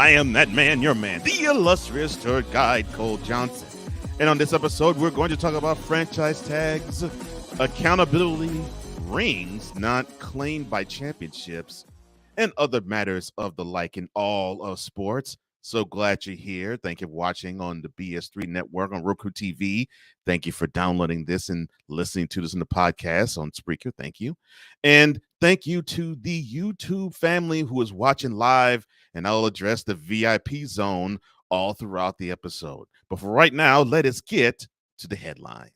I am that man, your man, the illustrious tour guide, Cole Johnson. And on this episode, we're going to talk about franchise tags, accountability, rings not claimed by championships, and other matters of the like in all of sports. So glad you're here. Thank you for watching on the BS3 network on Roku TV. Thank you for downloading this and listening to this in the podcast on Spreaker. Thank you. And thank you to the YouTube family who is watching live, and I'll address the VIP zone all throughout the episode. But for right now, let us get to the headlines.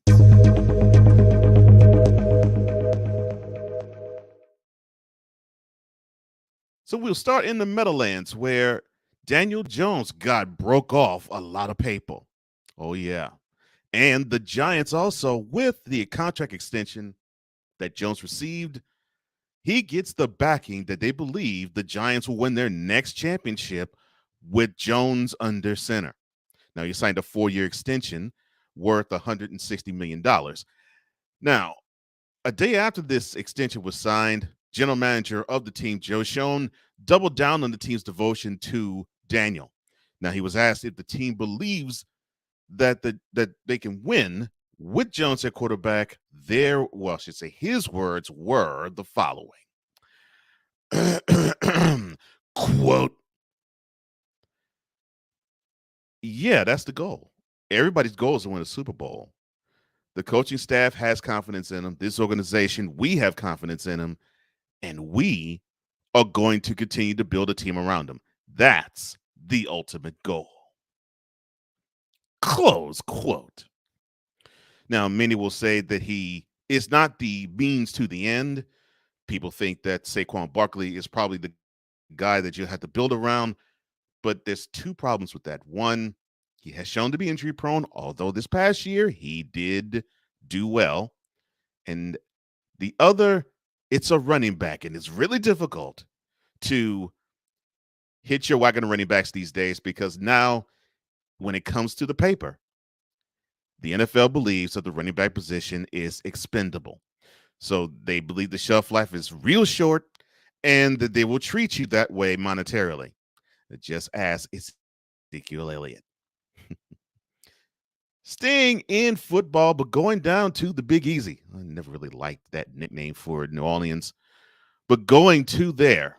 So we'll start in the Meadowlands, where Daniel Jones broke off a lot of people. Oh, yeah. And the Giants also, with the contract extension that Jones received, he gets the backing that they believe the Giants will win their next championship with Jones under center. Now, he signed a 4-year extension worth $160 million. Now, a day after this extension was signed, general manager of the team, Joe Schoen, doubled down on the team's devotion to Daniel. Now, he was asked if the team believes that they can win with Jones at quarterback. His words were the following. Quote, yeah, that's the goal. Everybody's goal is to win a Super Bowl. The coaching staff has confidence in him. This organization, we have confidence in him, and we are going to continue to build a team around him. That's the ultimate goal. Close quote. Now, many will say that he is not the means to the end. People think that Saquon Barkley is probably the guy that you have to build around, but there's two problems with that. One, he has shown to be injury prone, although this past year he did do well. And the other, it's a running back, and it's really difficult to hit your wagon of running backs these days, because now when it comes to the paper, the NFL believes that the running back position is expendable. So they believe the shelf life is real short and that they will treat you that way monetarily. Just ask Ezekiel Elliott. Staying in football, but going down to the Big Easy. I never really liked that nickname for New Orleans. But going to there,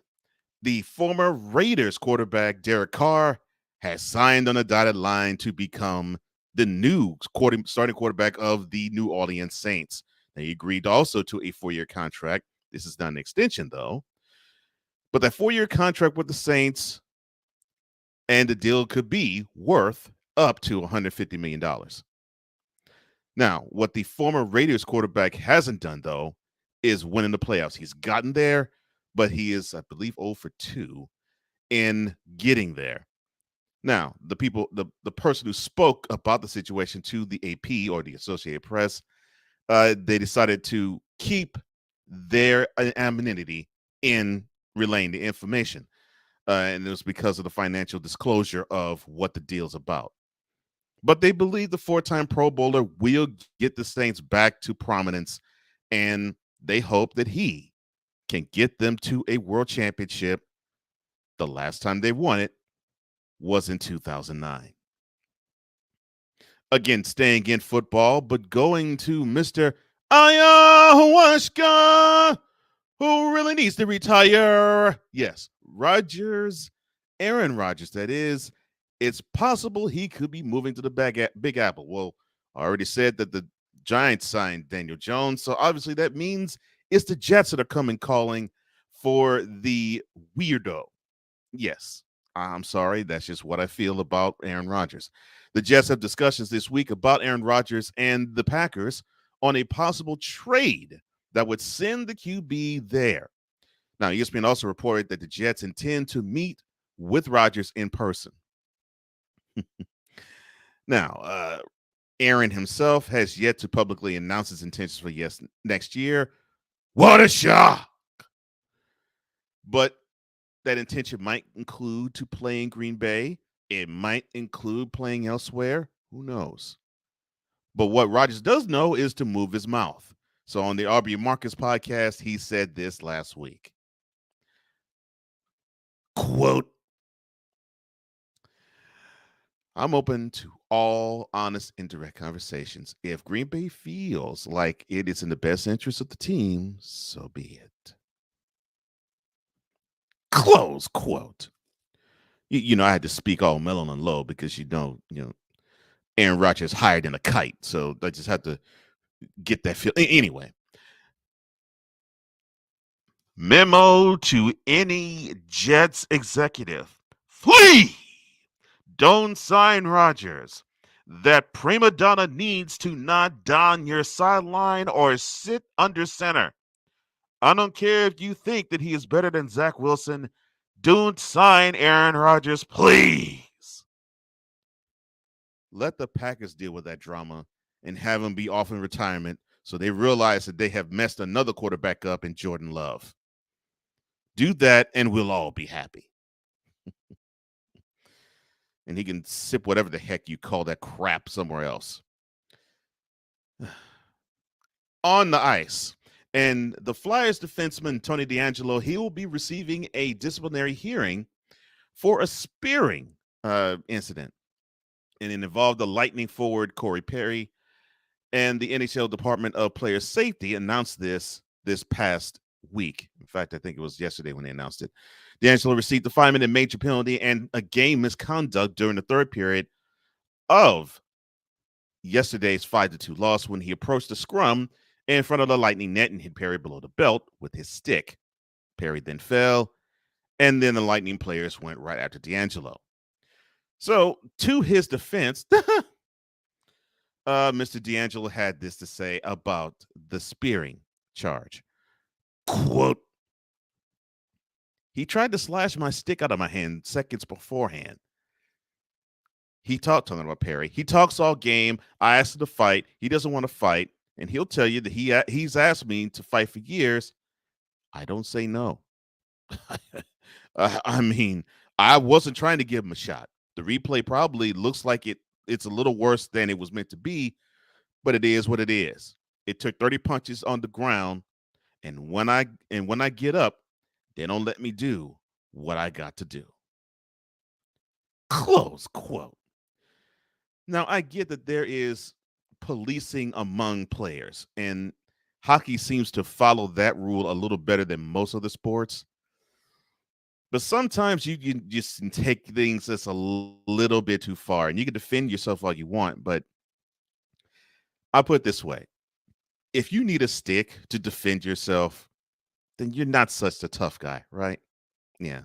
the former Raiders quarterback, Derek Carr, has signed on a dotted line to become the new starting quarterback of the New Orleans Saints. Now, he agreed also to a 4-year contract. This is not an extension, though. But that 4-year contract with the Saints, and the deal could be worth up to $150 million. Now, what the former Raiders quarterback hasn't done, though, is win in the playoffs. He's gotten there, but he is, I believe, 0 for 2 in getting there. Now, the person who spoke about the situation to the AP or the Associated Press, they decided to keep their anonymity in relaying the information. And it was because of the financial disclosure of what the deal's about. But they believe the 4-time Pro Bowler will get the Saints back to prominence, and they hope that he can get them to a world championship. The last time they won it was in 2009. Again, staying in football, but going to Mr. Ayahuasca, who really needs to retire. Yes, Aaron Rodgers, that is. It's possible he could be moving to the Big Apple. Well, I already said that the Giants signed Daniel Jones, so obviously that means it's the Jets that are coming calling for the weirdo. Yes, I'm sorry. That's just what I feel about Aaron Rodgers. The Jets have discussions this week about Aaron Rodgers and the Packers on a possible trade that would send the QB there. Now, ESPN also reported that the Jets intend to meet with Rodgers in person. Now, Aaron himself has yet to publicly announce his intentions for next year. What a shock! But that intention might include to play in Green Bay. It might include playing elsewhere. Who knows? But what Rodgers does know is to move his mouth. So on the RB Marcus podcast, he said this last week. Quote, I'm open to all honest and direct conversations. If Green Bay feels like it is in the best interest of the team, so be it. Close quote. I had to speak all mellow and low because Aaron Rodgers higher than a kite, so I just had to get that feel. Anyway, memo to any Jets executive: flee! Don't sign Rodgers. That prima donna needs to not don your sideline or sit under center. I don't care if you think that he is better than Zach Wilson. Don't sign Aaron Rodgers, please. Let the Packers deal with that drama and have him be off in retirement so they realize that they have messed another quarterback up in Jordan Love. Do that and we'll all be happy. And he can sip whatever the heck you call that crap somewhere else. On the ice. And the Flyers defenseman, Tony DeAngelo, he will be receiving a disciplinary hearing for a spearing incident. And it involved the Lightning forward, Corey Perry. And the NHL Department of Player Safety announced this past week. In fact, I think it was yesterday when they announced it. DeAngelo received a 5-minute major penalty and a game misconduct during the third period of yesterday's 5-2 loss when he approached the scrum in front of the Lightning net and hit Perry below the belt with his stick. Perry then fell, and then the Lightning players went right after DeAngelo. So, to his defense, Mr. DeAngelo had this to say about the spearing charge. Quote, he tried to slash my stick out of my hand seconds beforehand. Talking about Perry. He talks all game. I asked him to fight. He doesn't want to fight. And he'll tell you that he's asked me to fight for years. I don't say no. I mean, I wasn't trying to give him a shot. The replay probably looks like it's a little worse than it was meant to be, but it is what it is. It took 30 punches on the ground, and when I get up, they don't let me do what I got to do. Close quote. Now, I get that there is policing among players, and hockey seems to follow that rule a little better than most of the sports. But sometimes you can just take things that's a little bit too far, and you can defend yourself all you want. But I'll put it this way. If you need a stick to defend yourself, then you're not such a tough guy, right? Yeah.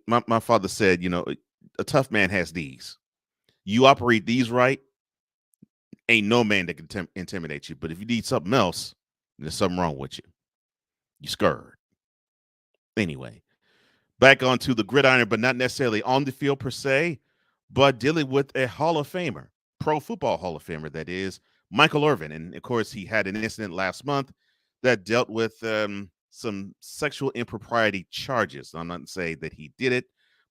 My father said, a tough man has these. You operate these right, ain't no man that can intimidate you. But if you need something else, there's something wrong with you. You scared. Anyway, back onto the gridiron, but not necessarily on the field per se, but dealing with a Hall of Famer, Pro Football Hall of Famer, that is, Michael Irvin. And, of course, he had an incident last month that dealt with some sexual impropriety charges. I'm not saying that he did it,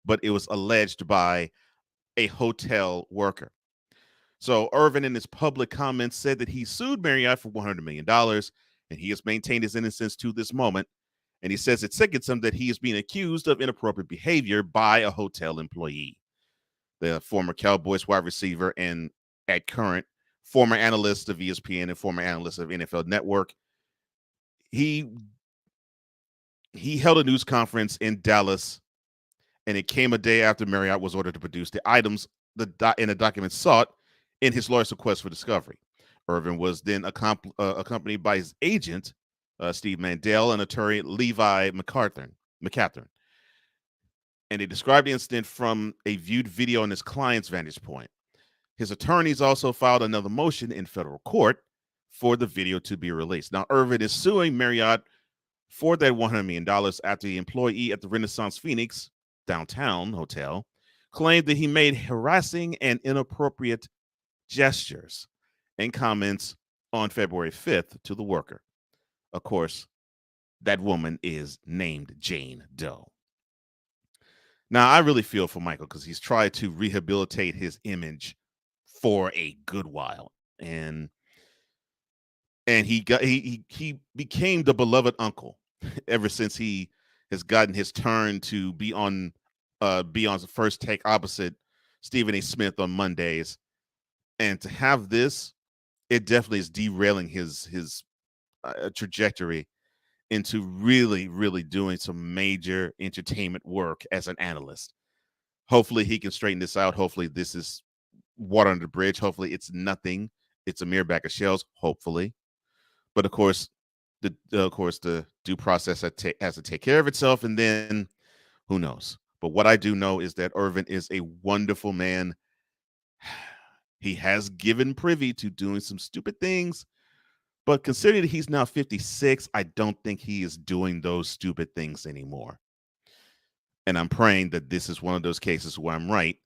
but it was alleged by a hotel worker. So Irvin, in his public comments, said that he sued Marriott for $100 million, and he has maintained his innocence to this moment. And he says it sickens him that he is being accused of inappropriate behavior by a hotel employee. The former Cowboys wide receiver and at current former analyst of ESPN and former analyst of NFL Network, he held a news conference in Dallas, and it came a day after Marriott was ordered to produce the items in the documents sought in his lawyer's request for discovery. Irvin was then accompanied by his agent, Steve Mandel, and attorney Levi McCathern. And they described the incident from a viewed video on his client's vantage point. His attorneys also filed another motion in federal court for the video to be released. Now, Irvin is suing Marriott for that $100 million after the employee at the Renaissance Phoenix downtown hotel claimed that he made harassing and inappropriate gestures and comments on February 5th to the worker. Of course, that woman is named Jane Doe. Now, I really feel for Michael because he's tried to rehabilitate his image for a good while, and he became the beloved uncle ever since he has gotten his turn to be on the First Take opposite Stephen A. Smith on Mondays. And to have this, it definitely is derailing his trajectory into really, really doing some major entertainment work as an analyst. Hopefully he can straighten this out. Hopefully this is water under the bridge. Hopefully it's nothing. It's a mere bag of shells, hopefully. But of course, the due process has to take care of itself, and then who knows? But what I do know is that Irvin is a wonderful man. He has given privy to doing some stupid things, but considering that he's now 56, I don't think he is doing those stupid things anymore. And I'm praying that this is one of those cases where I'm right,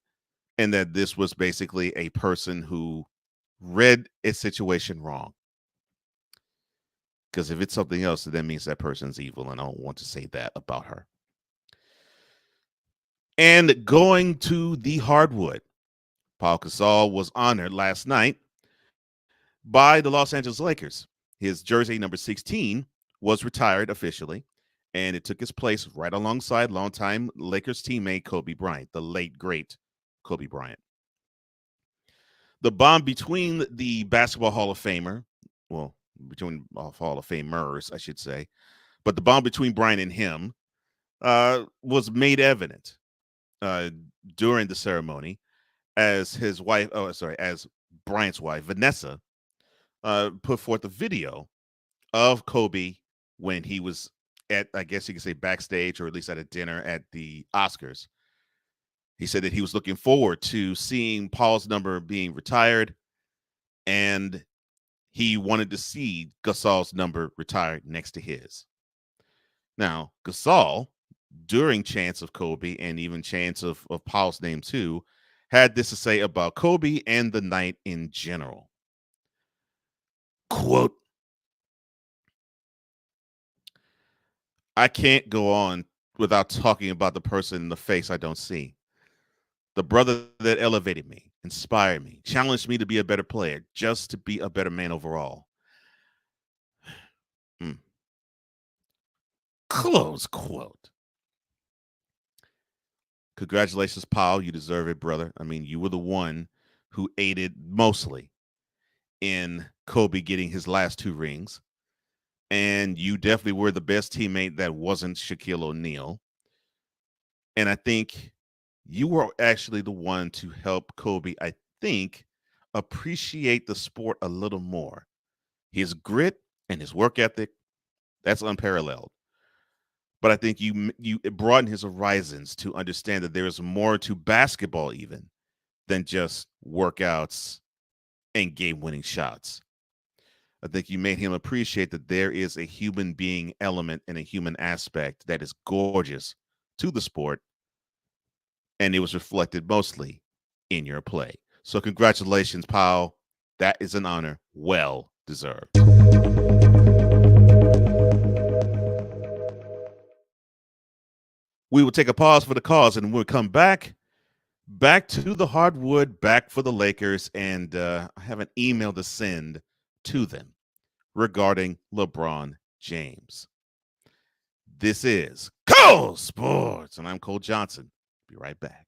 and that this was basically a person who read a situation wrong. Because if it's something else, that means that person's evil, and I don't want to say that about her. And going to the hardwood, Pau Gasol was honored last night by the Los Angeles Lakers. His jersey number 16 was retired officially, and it took his place right alongside longtime Lakers teammate Kobe Bryant, the late, great Kobe Bryant. The bond between the Basketball Hall of Famer, well, between Hall of Famers, I should say, but the bond between Bryant and him was made evident during the ceremony as his wife, as Bryant's wife, Vanessa, put forth a video of Kobe when he was at, I guess you could say, backstage, or at least at a dinner at the Oscars. He said that he was looking forward to seeing Paul's number being retired, and he wanted to see Gasol's number retired next to his. Now, Gasol, during chants of Kobe and even chants of Paul's name too, had this to say about Kobe and the night in general. Quote, "I can't go on without talking about the person in the face I don't see. The brother that elevated me, inspired me, challenged me to be a better player, just to be a better man overall." Close quote. Congratulations, Paul. You deserve it, brother. I mean, you were the one who aided mostly in Kobe getting his last 2 rings. And you definitely were the best teammate that wasn't Shaquille O'Neal. And I think you were actually the one to help Kobe, I think, appreciate the sport a little more. His grit and his work ethic, that's unparalleled. But I think you broaden his horizons to understand that there is more to basketball even than just workouts and game-winning shots. I think you made him appreciate that there is a human being element and a human aspect that is gorgeous to the sport, and it was reflected mostly in your play. So congratulations, Pau. That is an honor well deserved. We will take a pause for the cause, and we'll come back to the hardwood, back for the Lakers, and I have an email to send to them regarding LeBron James. This is Cole Sports, and I'm Cole Johnson. Be right back.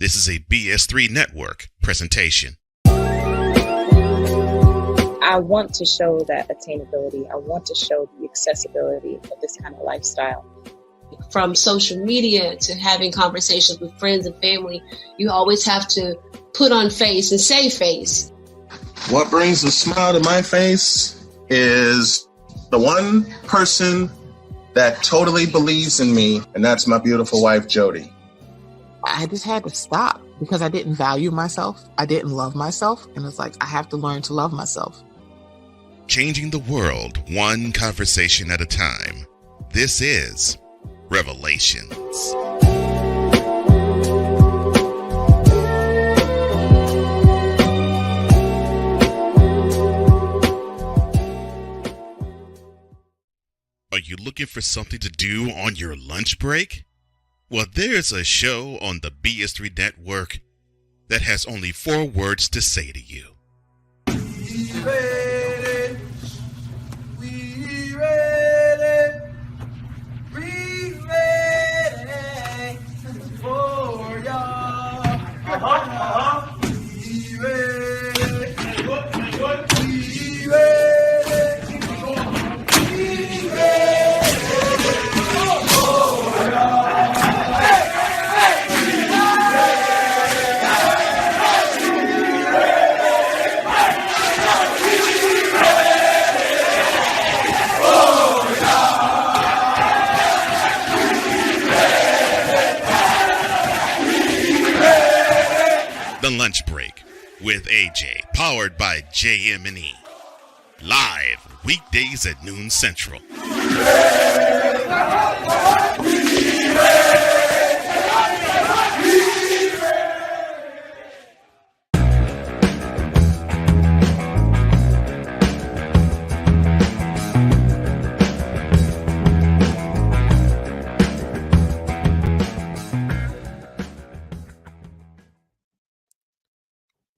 This is a BS3 Network presentation. I want to show that attainability. I want to show the accessibility of this kind of lifestyle. From social media to having conversations with friends and family, you always have to put on face and say face. What brings a smile to my face is the one person that totally believes in me, and that's my beautiful wife, Jody. I just had to stop because I didn't value myself. I didn't love myself. And it's like, I have to learn to love myself. Changing the world one conversation at a time. This is Revelations. Are you looking for something to do on your lunch break? Well, there's a show on the BS3 Network that has only 4 words to say to you. We ready. We ready. We ready for y'all. We ready. We ready. We ready for y'all. The Lunch Break with AJ, powered by JM&E. Live weekdays at noon Central.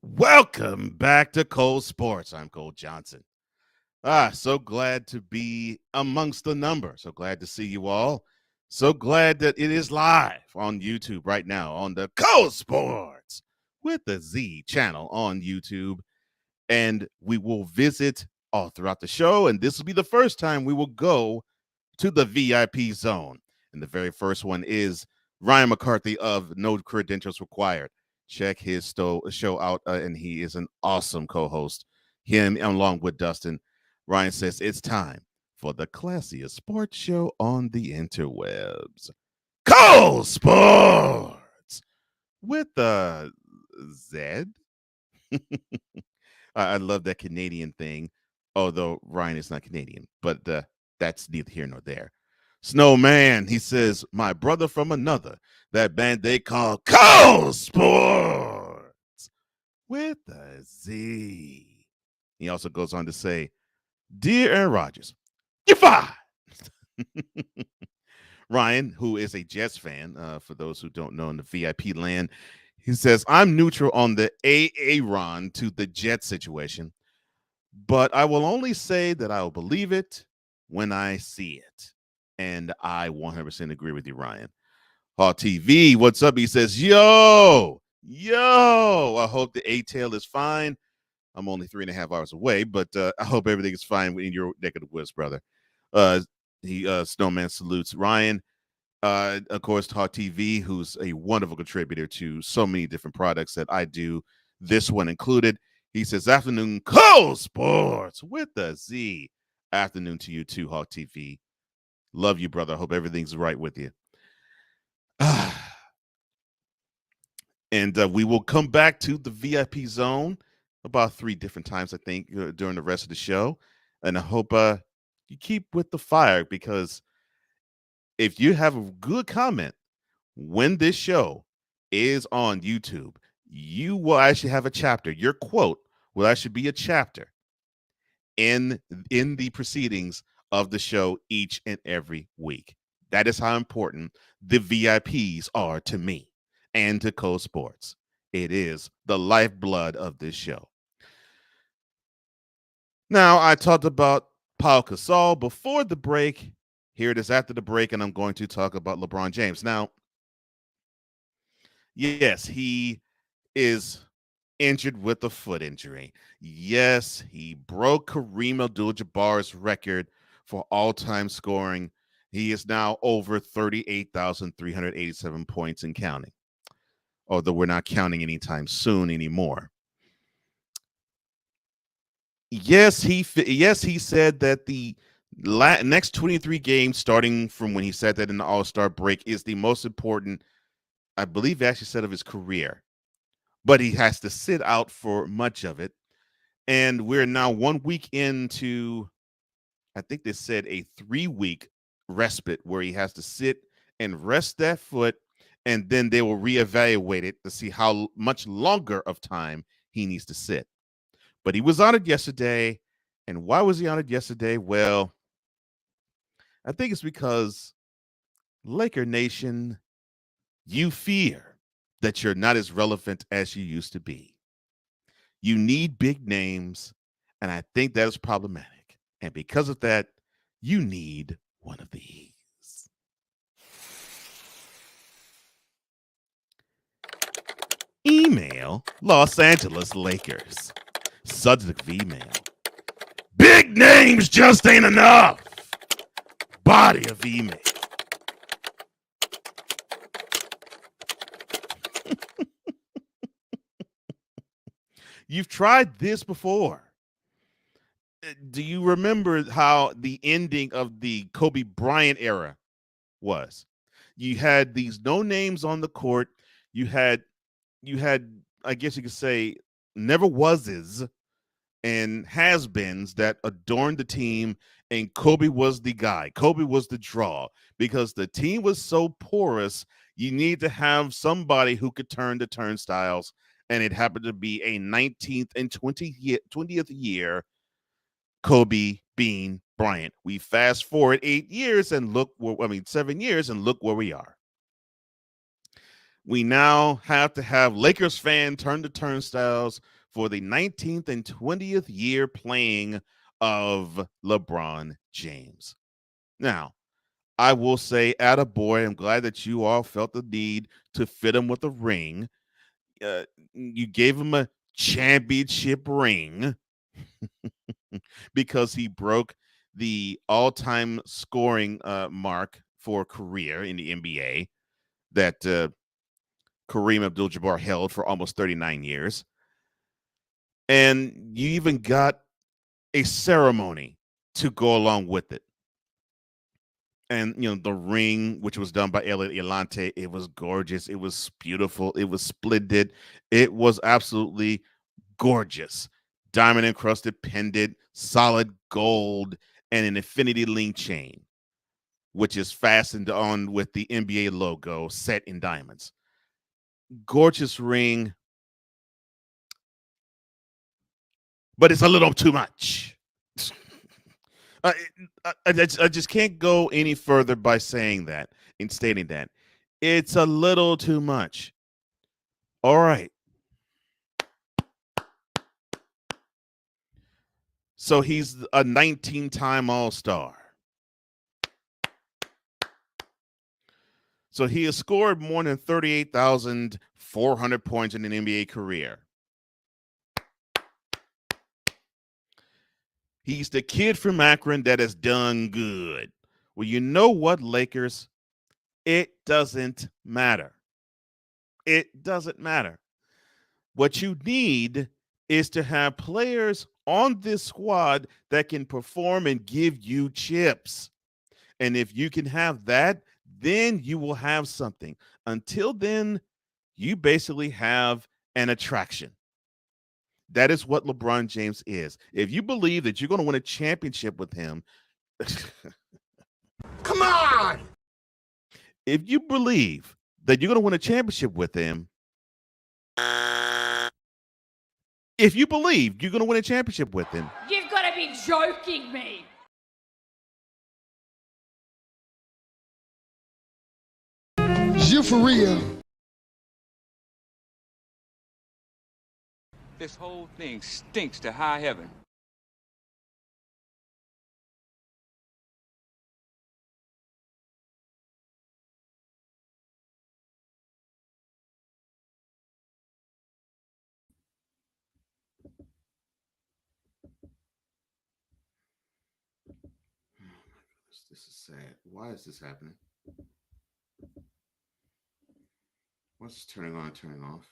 Welcome back to Cole Sports. I'm Cole Johnson. So glad to be amongst the number. So glad to see you all. So glad that it is live on YouTube right now on the Cole Sports with the Z channel on YouTube. And we will visit all throughout the show. And this will be the first time we will go to the VIP zone. And the very first one is Ryan McCarthy of No Credentials Required. Check his show out, and he is an awesome co-host. Him along with Dustin. Ryan says it's time for the classiest sports show on the interwebs. Cole Sports with the Z. I love that Canadian thing, although Ryan is not Canadian, but that's neither here nor there. Snowman, he says, my brother from another, that band they call Cole Sports with a Z. He also goes on to say, dear Aaron Rodgers, you're fired. Ryan, who is a Jets fan, for those who don't know in the VIP land, he says, I'm neutral on the Aaron to the Jets situation, but I will only say that I will believe it when I see it. And I 100% agree with you, Ryan. Hall TV, what's up? He says, yo, I hope the A-tail is fine. I'm only 3.5 hours away, but I hope everything is fine in your neck of the woods, brother. Snowman salutes Ryan. Of course, Talk TV, who's a wonderful contributor to so many different products that I do, this one included. He says, afternoon, Cole Sports with a Z. Afternoon to you too, Hawk TV. Love you, brother. I hope everything's right with you. And we will come back to the VIP zone about 3 different times, I think, during the rest of the show. And I hope you keep with the fire, because if you have a good comment when this show is on YouTube, you will actually have a chapter. Your quote will actually be a chapter in the proceedings of the show each and every week. That is how important the VIPs are to me and to Cole Sports. It is the lifeblood of this show. Now, I talked about Pau Gasol before the break. Here it is after the break, and I'm going to talk about LeBron James. Now, yes, he is injured with a foot injury. Yes, he broke Kareem Abdul-Jabbar's record for all-time scoring. He is now over 38,387 points and counting, although we're not counting anytime soon anymore. Yes, he said that the next 23 games, starting from when he said that in the All-Star break, is the most important, I believe he actually said, of his career. But he has to sit out for much of it. And we're now 1 week into, I think they said, a 3-week respite where he has to sit and rest that foot, and then they will reevaluate it to see how much longer of time he needs to sit. But he was honored yesterday. And why was he honored yesterday? Well, I think it's because Laker Nation, you fear that you're not as relevant as you used to be. You need big names, and I think that is problematic. And because of that, you need one of these. Email Los Angeles Lakers. Subject of email. Big names just ain't enough. Body of email. You've tried this before. Do you remember how the ending of the Kobe Bryant era was? You had these no names on the court. You had, I guess you could say, never wases and has-beens that adorned the team, and Kobe was the guy. Kobe was the draw because the team was so porous. You need to have somebody who could turn the turnstiles, and it happened to be a 19th and 20th year Kobe Bean Bryant. We fast forward 7 years, and look where we are. We now have to have Lakers fan turn the turnstiles for the 19th and 20th year playing of LeBron James. Now, I will say, attaboy, I'm glad that you all felt the need to fit him with a ring. You gave him a championship ring because he broke the all-time scoring mark for a career in the NBA that Kareem Abdul-Jabbar held for almost 39 years. And you even got a ceremony to go along with it. And, the ring, which was done by Elliot Elante, it was gorgeous. It was beautiful. It was splendid. It was absolutely gorgeous. Diamond encrusted pendant, solid gold, and an infinity link chain, which is fastened on with the NBA logo set in diamonds. Gorgeous ring, but it's a little too much. I just can't go any further by saying that and stating that. It's a little too much. All right. So he's a 19-time All-Star. So he has scored more than 38,400 points in an NBA career. He's the kid from Akron that has done good. Well, you know what, Lakers? It doesn't matter. It doesn't matter. What you need is to have players on this squad that can perform and give you chips. And if you can have that, then you will have something. Until then, you basically have an attraction. That is what LeBron James is. If you believe that you're going to win a championship with him, Come on! if you believe that you're going to win a championship with him, if you believe you're going to win a championship with him, You've got to be joking me. You for real? This whole thing stinks to high heaven. this is sad. Why is this happening? What's this turning on and turning off?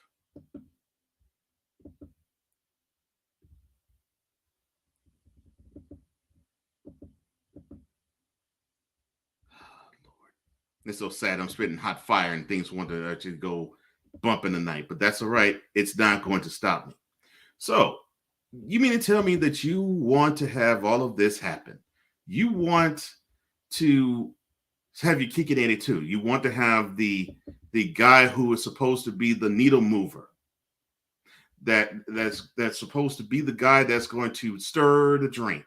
It's so sad. I'm spitting hot fire and things want to actually go bump in the night, but that's all right. It's not going to stop me. So, you mean to tell me that you want to have all of this happen? You want to have your kick it 82. You want to have the guy who is supposed to be the needle mover. That's supposed to be the guy that's going to stir the drink.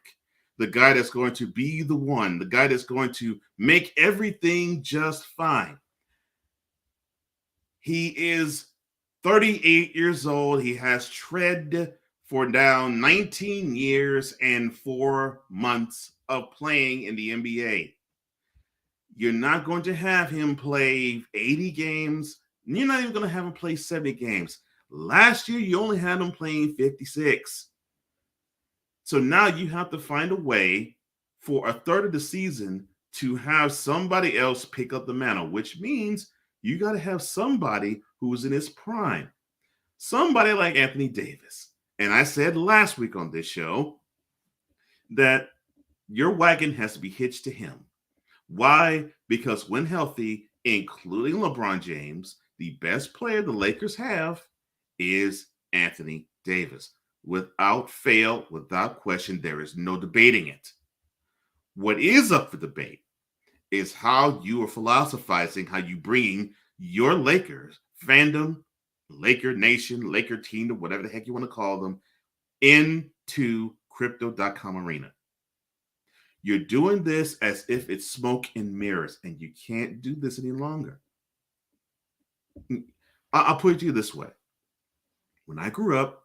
The guy that's going to be the one, the guy that's going to make everything just fine. He is 38 years old. He has tread for now 19 years and 4 months of playing in the NBA. You're not going to have him play 80 games. You're not even going to have him play 70 games. Last year, you only had him playing 56. So now you have to find a way for a third of the season to have somebody else pick up the mantle, which means you got to have somebody who's in his prime. Somebody like Anthony Davis. And I said last week on this show that your wagon has to be hitched to him. Why? Because when healthy, including LeBron James, the best player the Lakers have is Anthony Davis. Without fail, without question, there is no debating it. What is up for debate is how you are philosophizing, how you bring your Lakers fandom, Laker Nation, Laker team, or whatever the heck you want to call them, into crypto.com arena. You're doing this as if it's smoke and mirrors, and you can't do this any longer. I'll put it to you this way. When I grew up,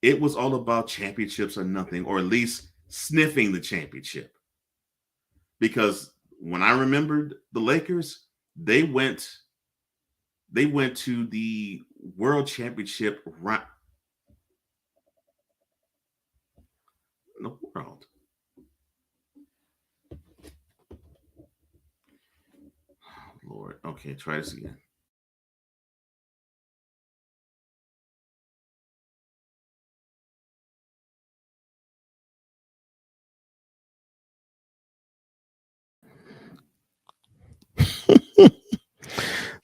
it was all about championships or nothing, or at least sniffing the championship. Because when I remembered the Lakers, they went to the World Championship round in the world. Oh, Lord. Okay, try this again.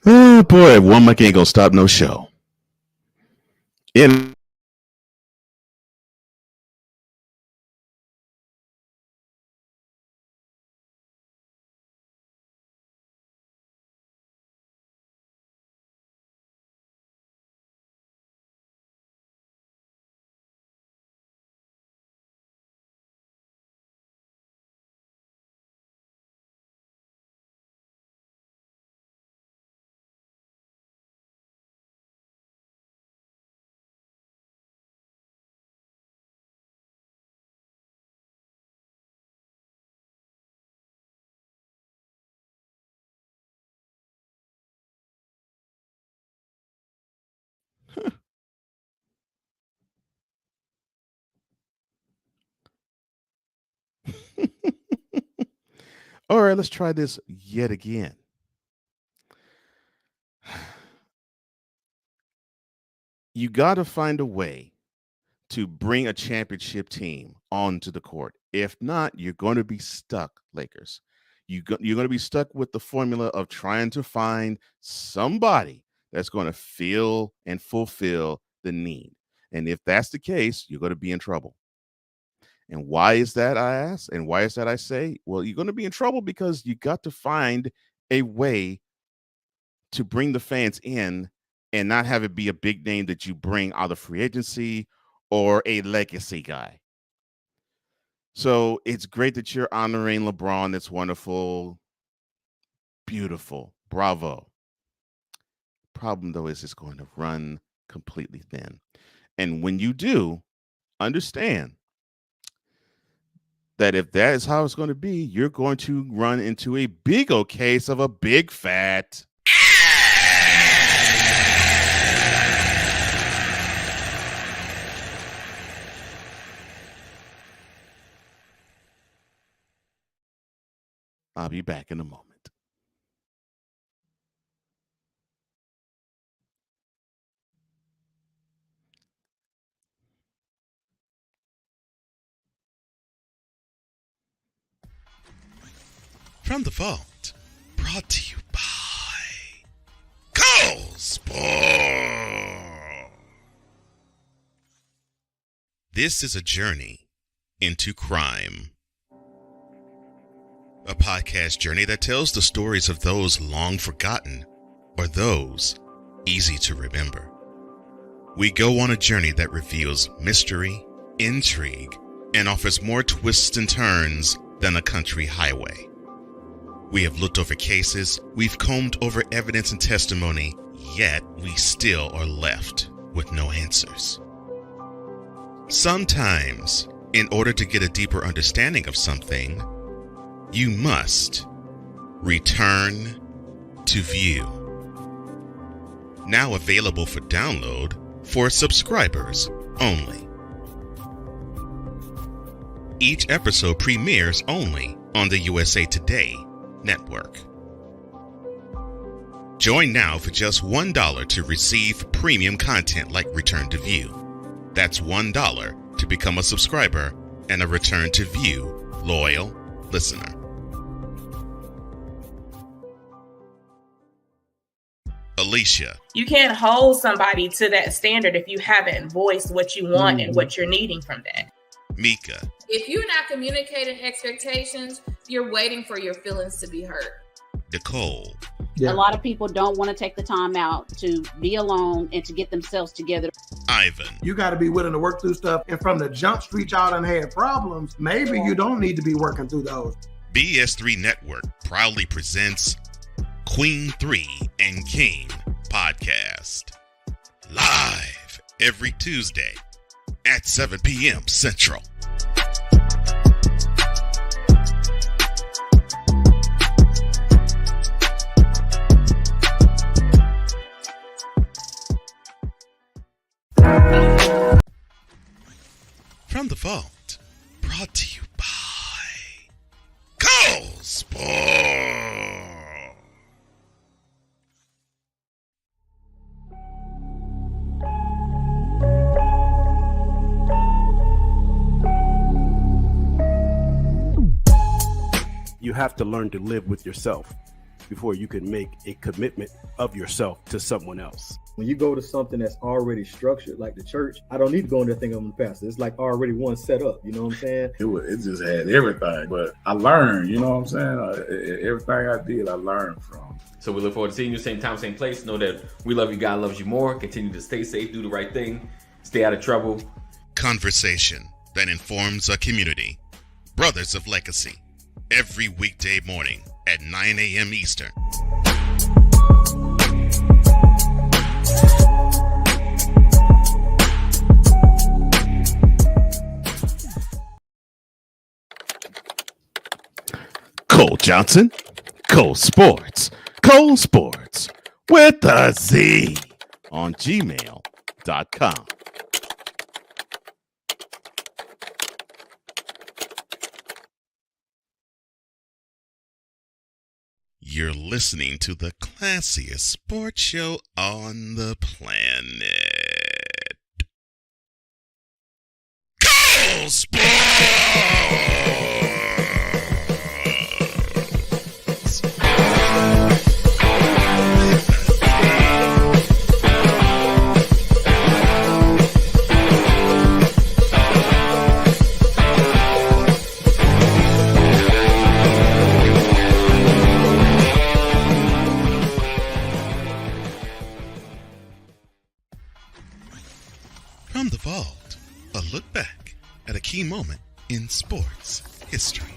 Oh boy, one mic ain't gonna stop no show. In all right, let's try this yet again. You got to find a way to bring a championship team onto the court. If not, you're going to be stuck, Lakers. You're going to be stuck with the formula of trying to find somebody that's going to fill and fulfill the need. And if that's the case, you're going to be in trouble. And why is that, I ask? And why is that, I say? Well, you're going to be in trouble because you got to find a way to bring the fans in and not have it be a big name that you bring out of free agency or a legacy guy. So it's great that you're honoring LeBron. That's wonderful. Beautiful. Bravo. Problem, though, is it's going to run completely thin. And when you do, understand that if that is how it's going to be, you're going to run into a big old case of a big fat. I'll be back in a moment. From the vault, brought to you by Sportz. This is a journey into crime. A podcast journey that tells the stories of those long forgotten or those easy to remember. We go on a journey that reveals mystery, intrigue, and offers more twists and turns than a country highway. We have looked over cases, we've combed over evidence and testimony, yet we still are left with no answers. Sometimes, in order to get a deeper understanding of something, you must return to view. Now available for download for subscribers only. Each episode premieres only on the USA Today network. Join now for just $1 to receive premium content like Return to View. That's $1 to become a subscriber and a Return to View loyal listener. Alicia. You can't hold somebody to that standard if you haven't voiced what you want and what you're needing from that. Mika. If you're not communicating expectations, you're waiting for your feelings to be hurt. Nicole. Yeah. A lot of people don't want to take the time out to be alone and to get themselves together. Ivan. You got to be willing to work through stuff. And from the jump street, y'all done had problems. Maybe you don't need to be working through those. BS3 Network proudly presents Queen 3 and King podcast. Live every Tuesday at 7 p.m. Central. From the Vault, brought to you by Go Sports. You have to learn to live with yourself before you can make a commitment of yourself to someone else. When you go to something that's already structured, like the church, I don't need to go in there thinking I'm the pastor. It's like already one set up, you know what I'm saying? It just had everything, but I learned, you know what I'm saying? Everything I did, I learned from. So we look forward to seeing you same time, same place. Know that we love you, God loves you more. Continue to stay safe, do the right thing, stay out of trouble. Conversation that informs a community. Brothers of Legacy. Every weekday morning at 9 a.m. Eastern. Cole Johnson, Cole Sportz, Cole Sportz with a Z on gmail.com. You're listening to the classiest sports show on the planet. Go Sports! From the Vault, a look back at a key moment in sports history.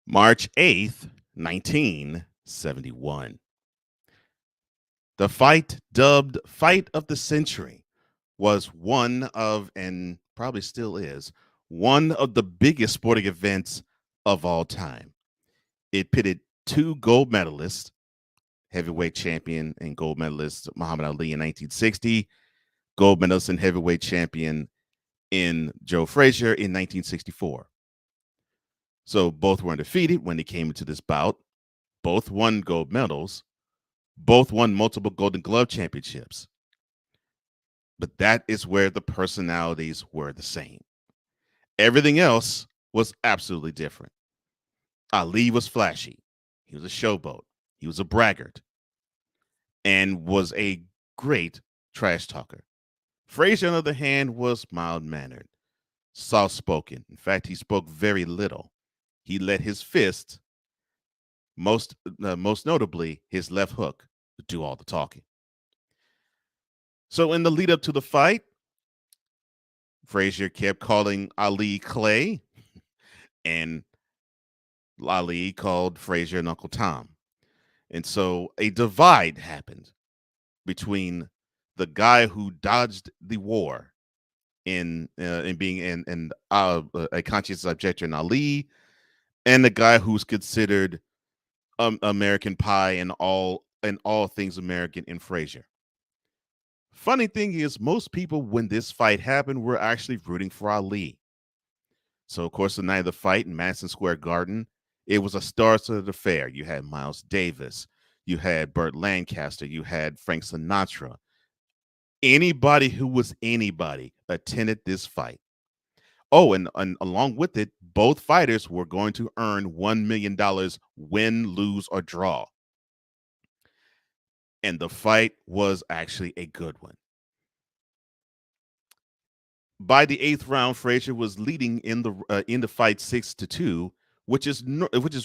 March 8th, 1971. The fight, dubbed Fight of the Century, was one of, and probably still is, one of the biggest sporting events of all time. It pitted two gold medalists, heavyweight champion and gold medalist Muhammad Ali in 1960, gold medalist and heavyweight champion in Joe Frazier in 1964. So both were undefeated when they came into this bout. Both won gold medals. Both won multiple Golden Glove championships. But that is where the personalities were the same. Everything else was absolutely different. Ali was flashy. He was a showboat. He was a braggart and was a great trash talker. Frazier, on the other hand, was mild-mannered, soft-spoken. In fact, he spoke very little. He let his fist, most notably his left hook, do all the talking. So in the lead up to the fight, Frazier kept calling Ali Clay and Ali called Frazier and Uncle Tom. And so a divide happened between the guy who dodged the war in being a conscientious objector in Ali, and the guy who's considered American pie and all things American in Frazier. Funny thing is, most people, when this fight happened, were actually rooting for Ali. So, of course, the night of the fight in Madison Square Garden, it was a star-studded affair. You had Miles Davis, you had Burt Lancaster, you had Frank Sinatra. Anybody who was anybody attended this fight. Oh, and along with it, both fighters were going to earn $1 million win, lose, or draw. And the fight was actually a good one. By the 8th round, Frazier was leading in the fight 6-2, which is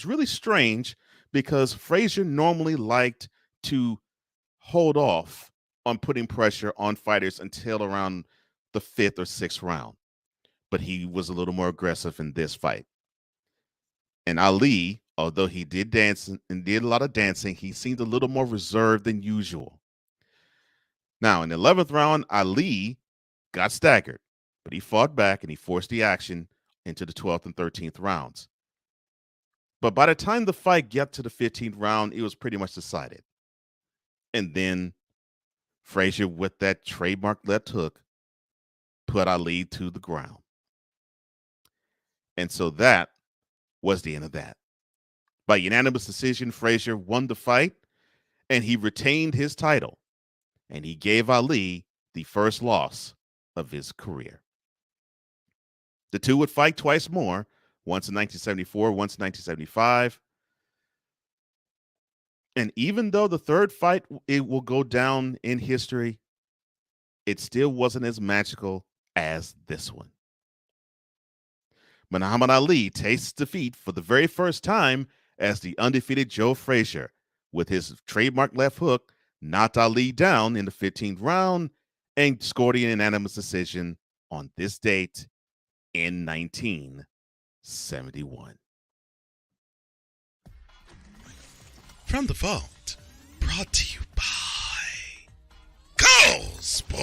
really strange because Frazier normally liked to hold off on putting pressure on fighters until around the 5th or 6th round. But he was a little more aggressive in this fight. And Ali, although he did dance and did a lot of dancing, he seemed a little more reserved than usual. Now, in the 11th round, Ali got staggered, but he fought back and he forced the action into the 12th and 13th rounds. But by the time the fight got to the 15th round, it was pretty much decided. And then Frazier, with that trademark left hook, put Ali to the ground. And so that was the end of that. By unanimous decision, Frazier won the fight, and he retained his title. And he gave Ali the first loss of his career. The two would fight twice more, once in 1974, once in 1975. And even though the third fight, it will go down in history, it still wasn't as magical as this one. Muhammad Ali tastes defeat for the very first time as the undefeated Joe Frazier, with his trademark left hook, knocked Ali down in the 15th round and scored a unanimous decision on this date in 1971. From the vault, brought to you by Go Sports.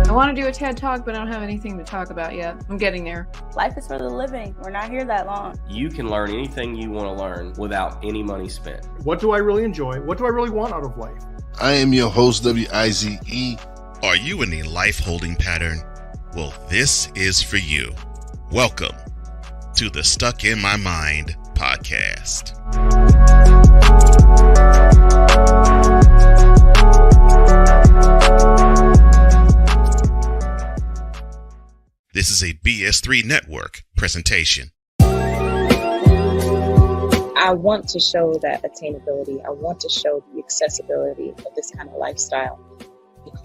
I want to do a TED Talk, but I don't have anything to talk about yet. I'm getting there. Life is for the living. We're not here that long. You can learn anything you want to learn without any money spent. What do I really enjoy? What do I really want out of life? I am your host, WIZE. Are you in a life-holding pattern? Well, this is for you. Welcome to the Stuck in My Mind podcast. This is a BS3 Network presentation. I want to show that attainability. I want to show the accessibility of this kind of lifestyle.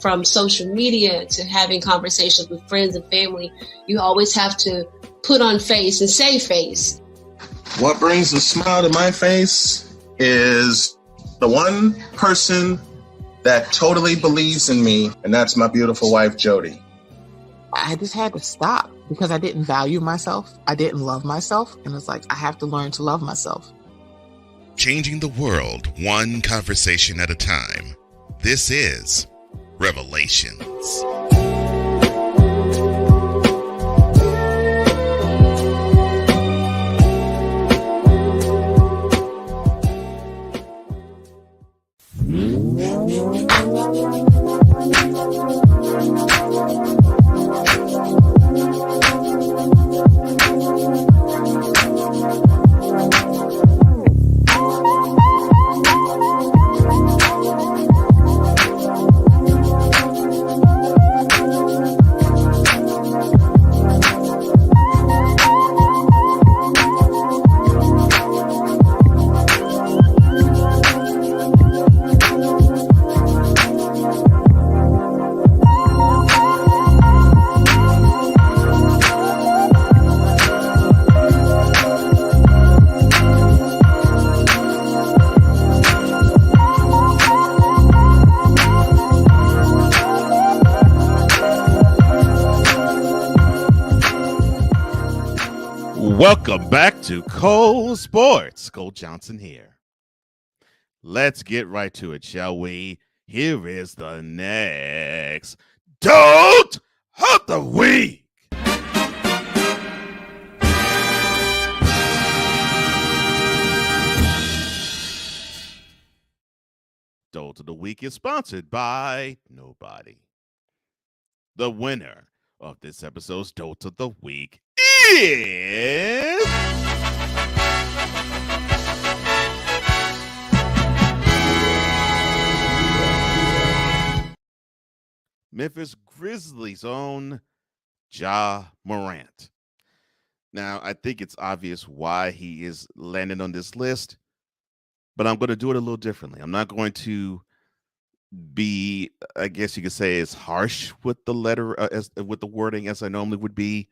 From social media to having conversations with friends and family, you always have to put on face and say face. What brings a smile to my face is the one person that totally believes in me, and that's my beautiful wife, Jody. I just had to stop because I didn't value myself. I didn't love myself. And it's like, I have to learn to love myself. Changing the world one conversation at a time. This is Revelations. Welcome back to Cole Sports. Cole Johnson here. Let's get right to it, shall we? Here is the next DOLT of the week. DOLT of the week is sponsored by nobody. The winner of this episode's DOLT of the week is Memphis Grizzlies' own Ja Morant. Now, I think it's obvious why he is landing on this list, but I'm going to do it a little differently. I'm not going to be, I guess you could say, as harsh with the letter, with the wording as I normally would be.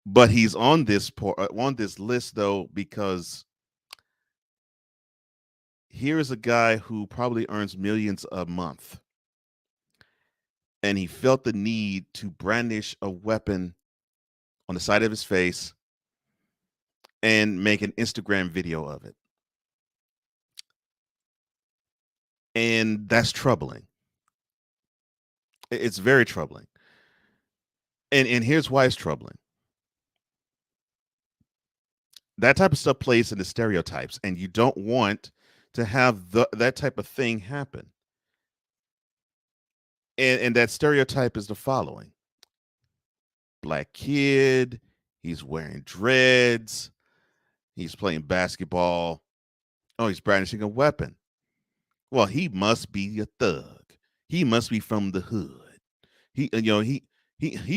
But he's on this list, though, because here is a guy who probably earns millions a month. And he felt the need to brandish a weapon on the side of his face and make an Instagram video of it. And that's troubling. It's very troubling. And here's why it's troubling. That type of stuff plays into stereotypes, and you don't want to have that type of thing happen. And that stereotype is the following. Black kid, he's wearing dreads, he's playing basketball. Oh, he's brandishing a weapon. Well, he must be a thug. He must be from the hood. He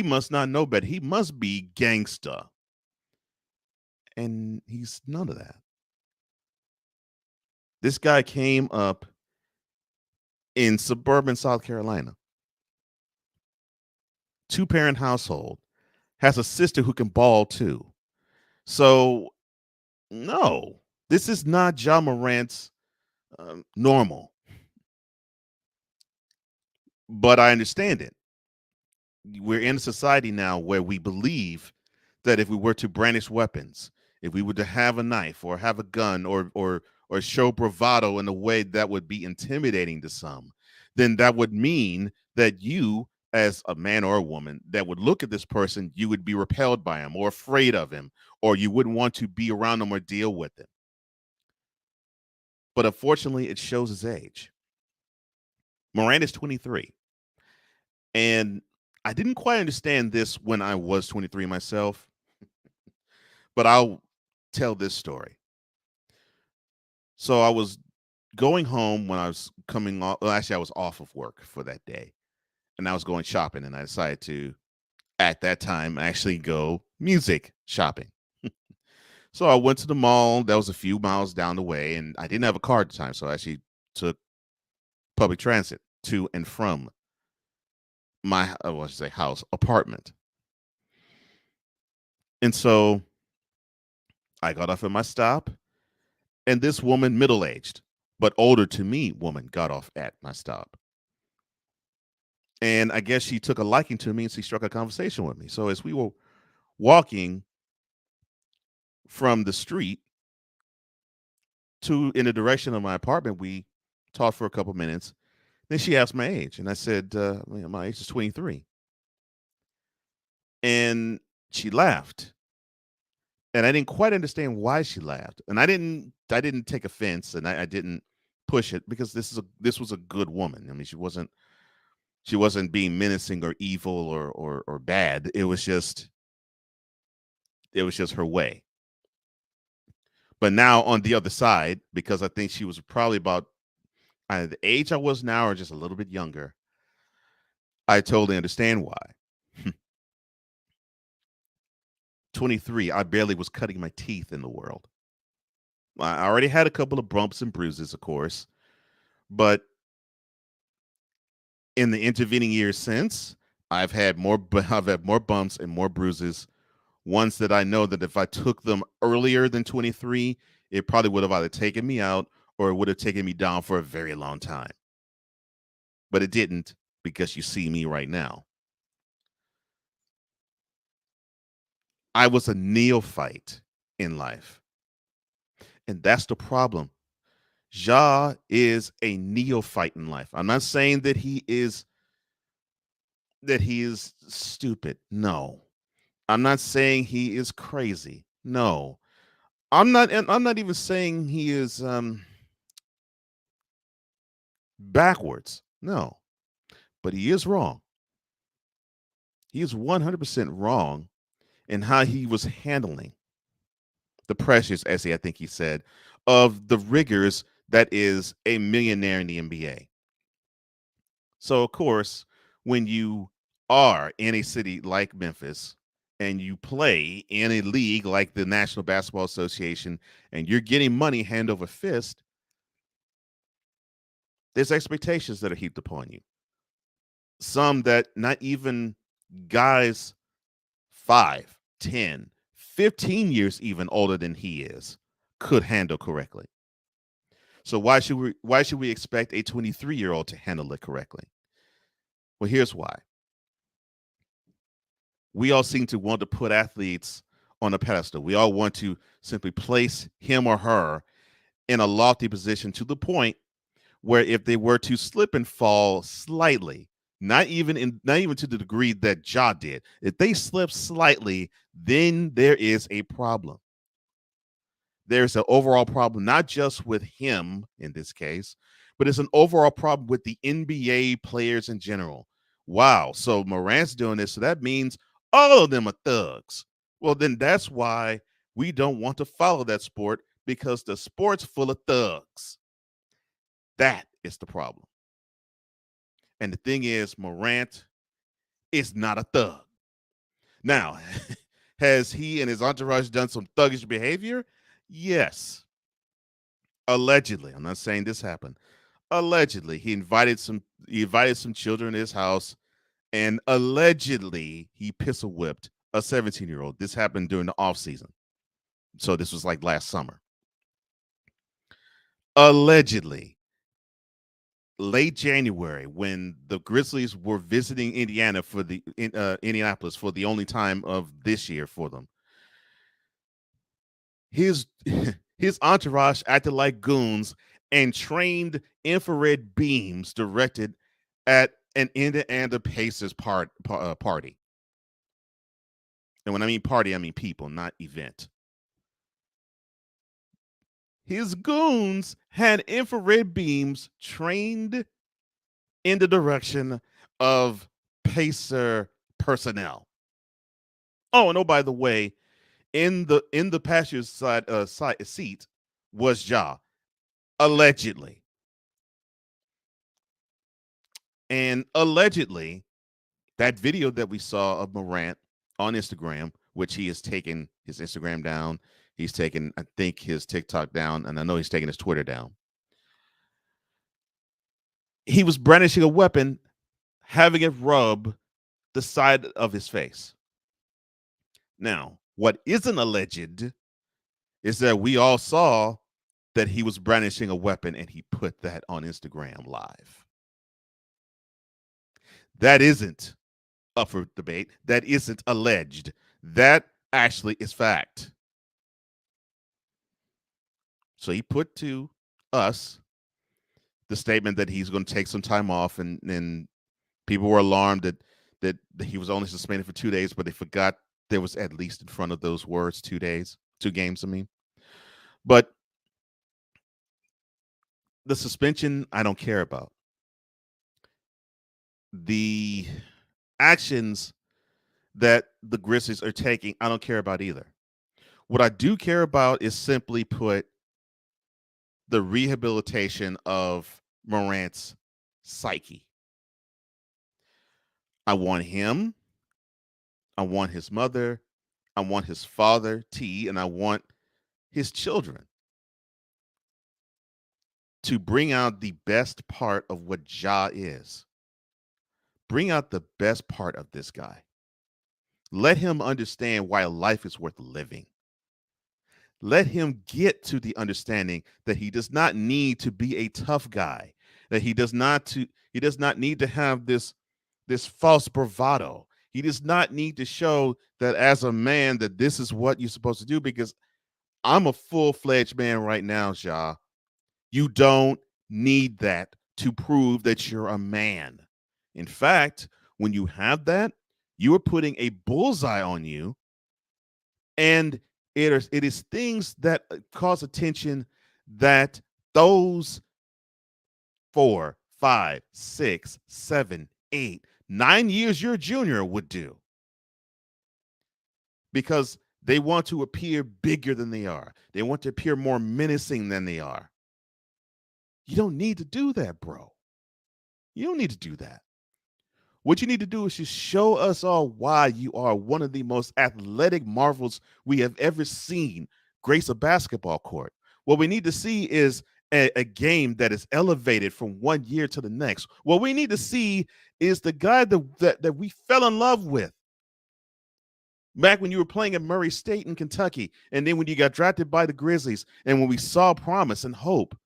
must not know better. He must be gangsta. And he's none of that. This guy came up in suburban South Carolina. 2-parent household. Has a sister who can ball too. So, no, this is not Ja Morant's normal. But I understand it. We're in a society now where we believe that if we were to brandish weapons, if we were to have a knife or have a gun or show bravado in a way that would be intimidating to some, then that would mean that you, as a man or a woman, that would look at this person, you would be repelled by him or afraid of him, or you wouldn't want to be around him or deal with him. But unfortunately, it shows his age. Morant is 23. And I didn't quite understand this when I was 23 myself, but I'll tell this story. So I was going home when I was coming off. Well, actually, I was off of work for that day. And I was going shopping, and I decided to, at that time, actually go music shopping. So I went to the mall. That was a few miles down the way, and I didn't have a car at the time, so I actually took public transit to and from my, apartment. And so I got off at my stop, and this woman, middle-aged, but older to me woman, got off at my stop. And I guess she took a liking to me, and she struck a conversation with me. So as we were walking from the street in the direction of my apartment, we talked for a couple minutes. Then she asked my age, and I said, my age is 23. And she laughed. And I didn't quite understand why she laughed. And I didn't take offense, and I didn't push it, because this was a good woman. I mean, she wasn't being menacing or evil or bad. It was just her way. But now on the other side, because I think she was probably about either the age I was now or just a little bit younger, I totally understand why. 23, I barely was cutting my teeth in the world. I already had a couple of bumps and bruises, of course, but in the intervening years since, I've had more bumps and more bruises. Ones that I know that if I took them earlier than 23, it probably would have either taken me out or it would have taken me down for a very long time. But it didn't, because you see me right now. I was a neophyte in life. And that's the problem. Ja is a neophyte in life. I'm not saying that he is stupid. No. I'm not saying he is crazy. No. I'm not even saying he is backwards. No. But he is wrong. He is 100% wrong in how he was handling the pressures, as I think he said, of the rigors that is a millionaire in the NBA. So, of course, when you are in a city like Memphis and you play in a league like the National Basketball Association and you're getting money hand over fist, there's expectations that are heaped upon you. Some that not even guys 5, 10, 15 years even older than he is could handle correctly. So why should we expect a 23-year-old to handle it correctly? Well, here's why. We all seem to want to put athletes on a pedestal. We all want to simply place him or her in a lofty position to the point where if they were to slip and fall slightly, not even to the degree that Ja did, if they slip slightly, then there is a problem. There's an overall problem, not just with him in this case, but it's an overall problem with the NBA players in general. Wow. So Morant's doing this. So that means all of them are thugs. Well, then that's why we don't want to follow that sport, because the sport's full of thugs. That is the problem. And the thing is, Morant is not a thug. Now, has he and his entourage done some thuggish behavior? Yes. Allegedly. I'm not saying this happened. Allegedly, he invited some children to his house, and allegedly he pistol whipped a 17-year-old. This happened during the off season. So this was like last summer. Allegedly, late January, when the Grizzlies were visiting Indianapolis for the only time of this year for them, his entourage acted like goons and trained infrared beams directed at an Indiana Pacers party. And when I mean party, I mean people, not event. His goons had infrared beams trained in the direction of Pacer personnel. Oh, and by the way, in the passenger's side seat was Ja, allegedly. And allegedly, that video that we saw of Morant on Instagram, which he has taken his Instagram down, he's taken, I think, his TikTok down, and I know he's taken his Twitter down. He was brandishing a weapon, having it rub the side of his face. Now, what isn't alleged is that we all saw that he was brandishing a weapon and he put that on Instagram Live. That isn't up for debate. That isn't alleged. That actually is fact. So he put to us the statement that he's going to take some time off, and people were alarmed that he was only suspended for 2 days, but they forgot there was at least in front of those words 2 days, 2 games, I mean. But the suspension, I don't care about. The actions that the Grizzlies are taking, I don't care about either. What I do care about is simply put the rehabilitation of Morant's psyche. I want him, I want his mother, I want his father, T, and I want his children to bring out the best part of what Ja is. Bring out the best part of this guy. Let him understand why life is worth living. Let him get to the understanding that he does not need to be a tough guy, that he does not need to have this false bravado. He does not need to show that as a man that this is what you're supposed to do, because I'm a full-fledged man right now, Ja. You don't need that to prove that you're a man. In fact, when you have that, you are putting a bullseye on you, and it is things that cause attention that those 4, 5, 6, 7, 8, 9 years your junior would do, because they want to appear bigger than they are. They want to appear more menacing than they are. You don't need to do that, bro. You don't need to do that. What you need to do is just show us all why you are one of the most athletic marvels we have ever seen grace a basketball court. What we need to see is a game that is elevated from one year to the next. What we need to see is the guy that we fell in love with back when you were playing at Murray State in Kentucky, and then when you got drafted by the Grizzlies, and when we saw promise and hope.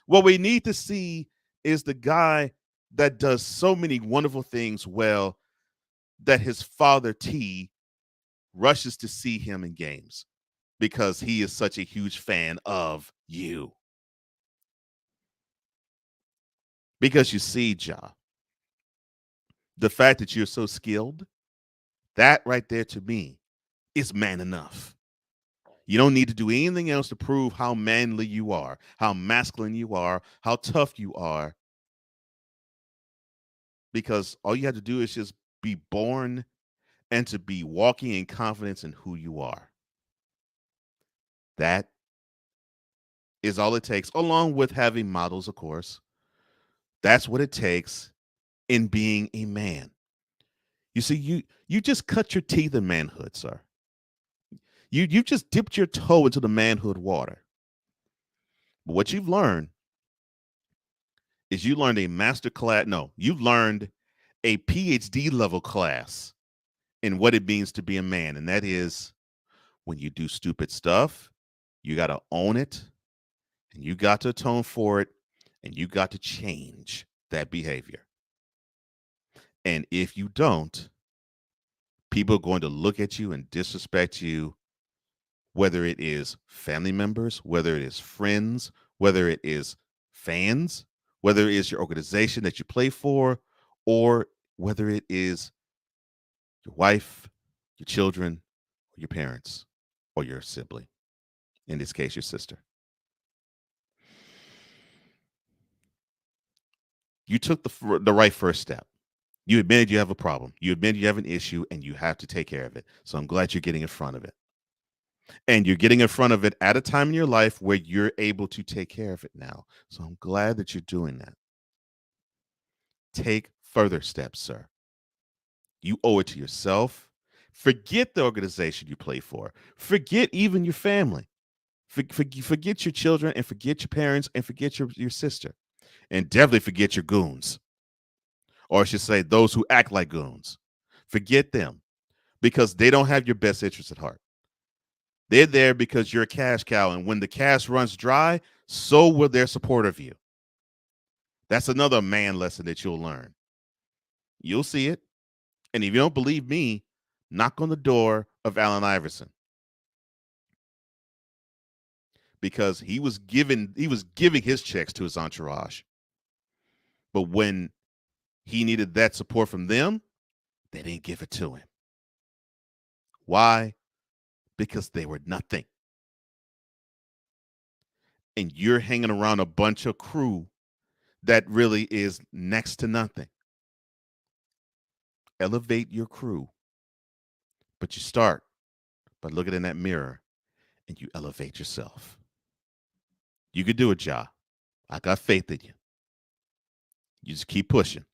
What we need to see is the guy that does so many wonderful things well that his father T rushes to see him in games because he is such a huge fan of you. Because you see, Ja, the fact that you're so skilled, that right there to me is man enough. You don't need to do anything else to prove how manly you are, how masculine you are, how tough you are. Because all you have to do is just be born and to be walking in confidence in who you are. That is all it takes, along with having models, of course. That's what it takes in being a man. You see, you just cut your teeth in manhood, sir. You just dipped your toe into the manhood water. But what you've learned is you learned a master class. No, you've learned a PhD level class in what it means to be a man. And that is, when you do stupid stuff, you got to own it, and you got to atone for it, and you got to change that behavior. And if you don't, people are going to look at you and disrespect you, whether it is family members, whether it is friends, whether it is fans, whether it is your organization that you play for, or whether it is your wife, your children, or your parents, or your sibling. In this case, your sister. You took the right first step. You admitted you have a problem. You admitted you have an issue, and you have to take care of it. So I'm glad you're getting in front of it. And you're getting in front of it at a time in your life where you're able to take care of it now. So I'm glad that you're doing that. Take further steps, sir. You owe it to yourself. Forget the organization you play for. Forget even your family. Forget your children, and forget your parents, and forget your sister. And definitely forget your goons. Or I should say those who act like goons. Forget them, because they don't have your best interest at heart. They're there because you're a cash cow, and when the cash runs dry, so will their support of you. That's another man lesson that you'll learn. You'll see it. And if you don't believe me, knock on the door of Allen Iverson. Because he was giving his checks to his entourage. But when he needed that support from them, they didn't give it to him. Why? Because they were nothing. And you're hanging around a bunch of crew that really is next to nothing. Elevate your crew. But you start by looking in that mirror, and you elevate yourself. You can do it, Ja. I got faith in you. You just keep pushing.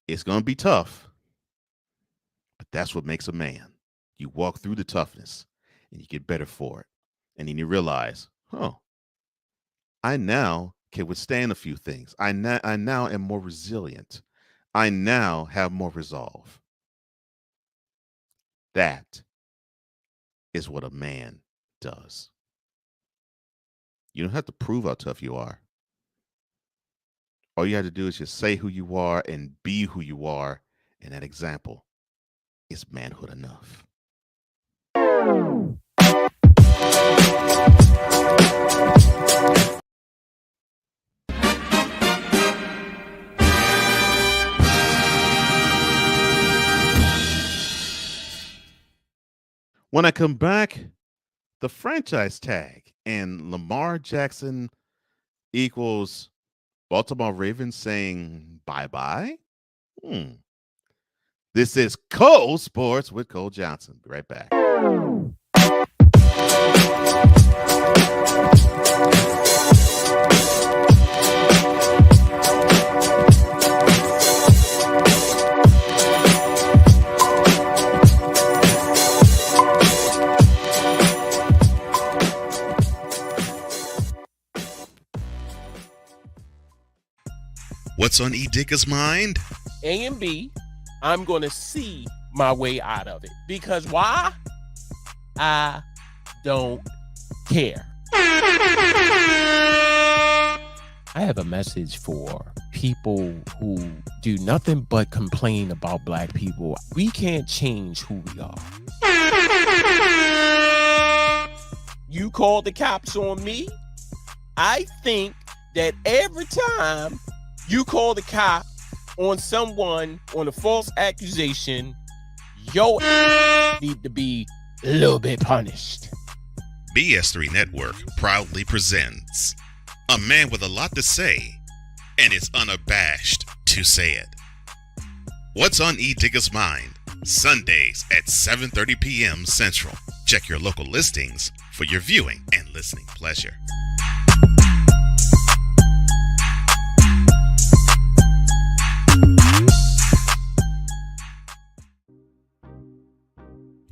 It's going to be tough, but that's what makes a man. You walk through the toughness, and you get better for it. And then you realize, I now can withstand a few things. I now am more resilient. I now have more resolve. That is what a man does. You don't have to prove how tough you are. All you have to do is just say who you are and be who you are, And that example is manhood enough. When I come back, the franchise tag and Lamar Jackson equals Baltimore Ravens saying bye-bye. This is Cole Sports with Cole Johnson. Be right back. What's on E. Digger's mind? A and B, I'm going to see my way out of it. Because why? I don't care. I have a message for people who do nothing but complain about black people. We can't change who we are. You called the cops on me. I think that every time you call the cop on someone on a false accusation, your need to be a little bit punished. BS3 Network proudly presents a man with a lot to say and is unabashed to say it. What's on E. Digger's mind? Sundays at 7:30 p.m. Central. Check your local listings for your viewing and listening pleasure.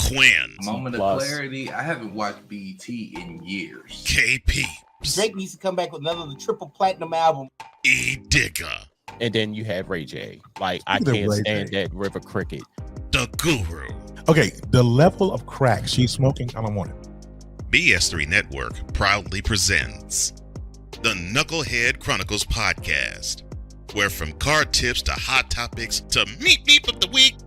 Quinn. Moment of clarity. I haven't watched BET in years. KP. Drake needs to come back with another triple platinum album. E. Digger. And then you have Ray J. Like, I can't stand that River Cricket. The Guru. Okay, the level of crack she's smoking, I don't want it. BS3 Network proudly presents the Knucklehead Chronicles podcast, where from card tips to hot topics to meep of the week,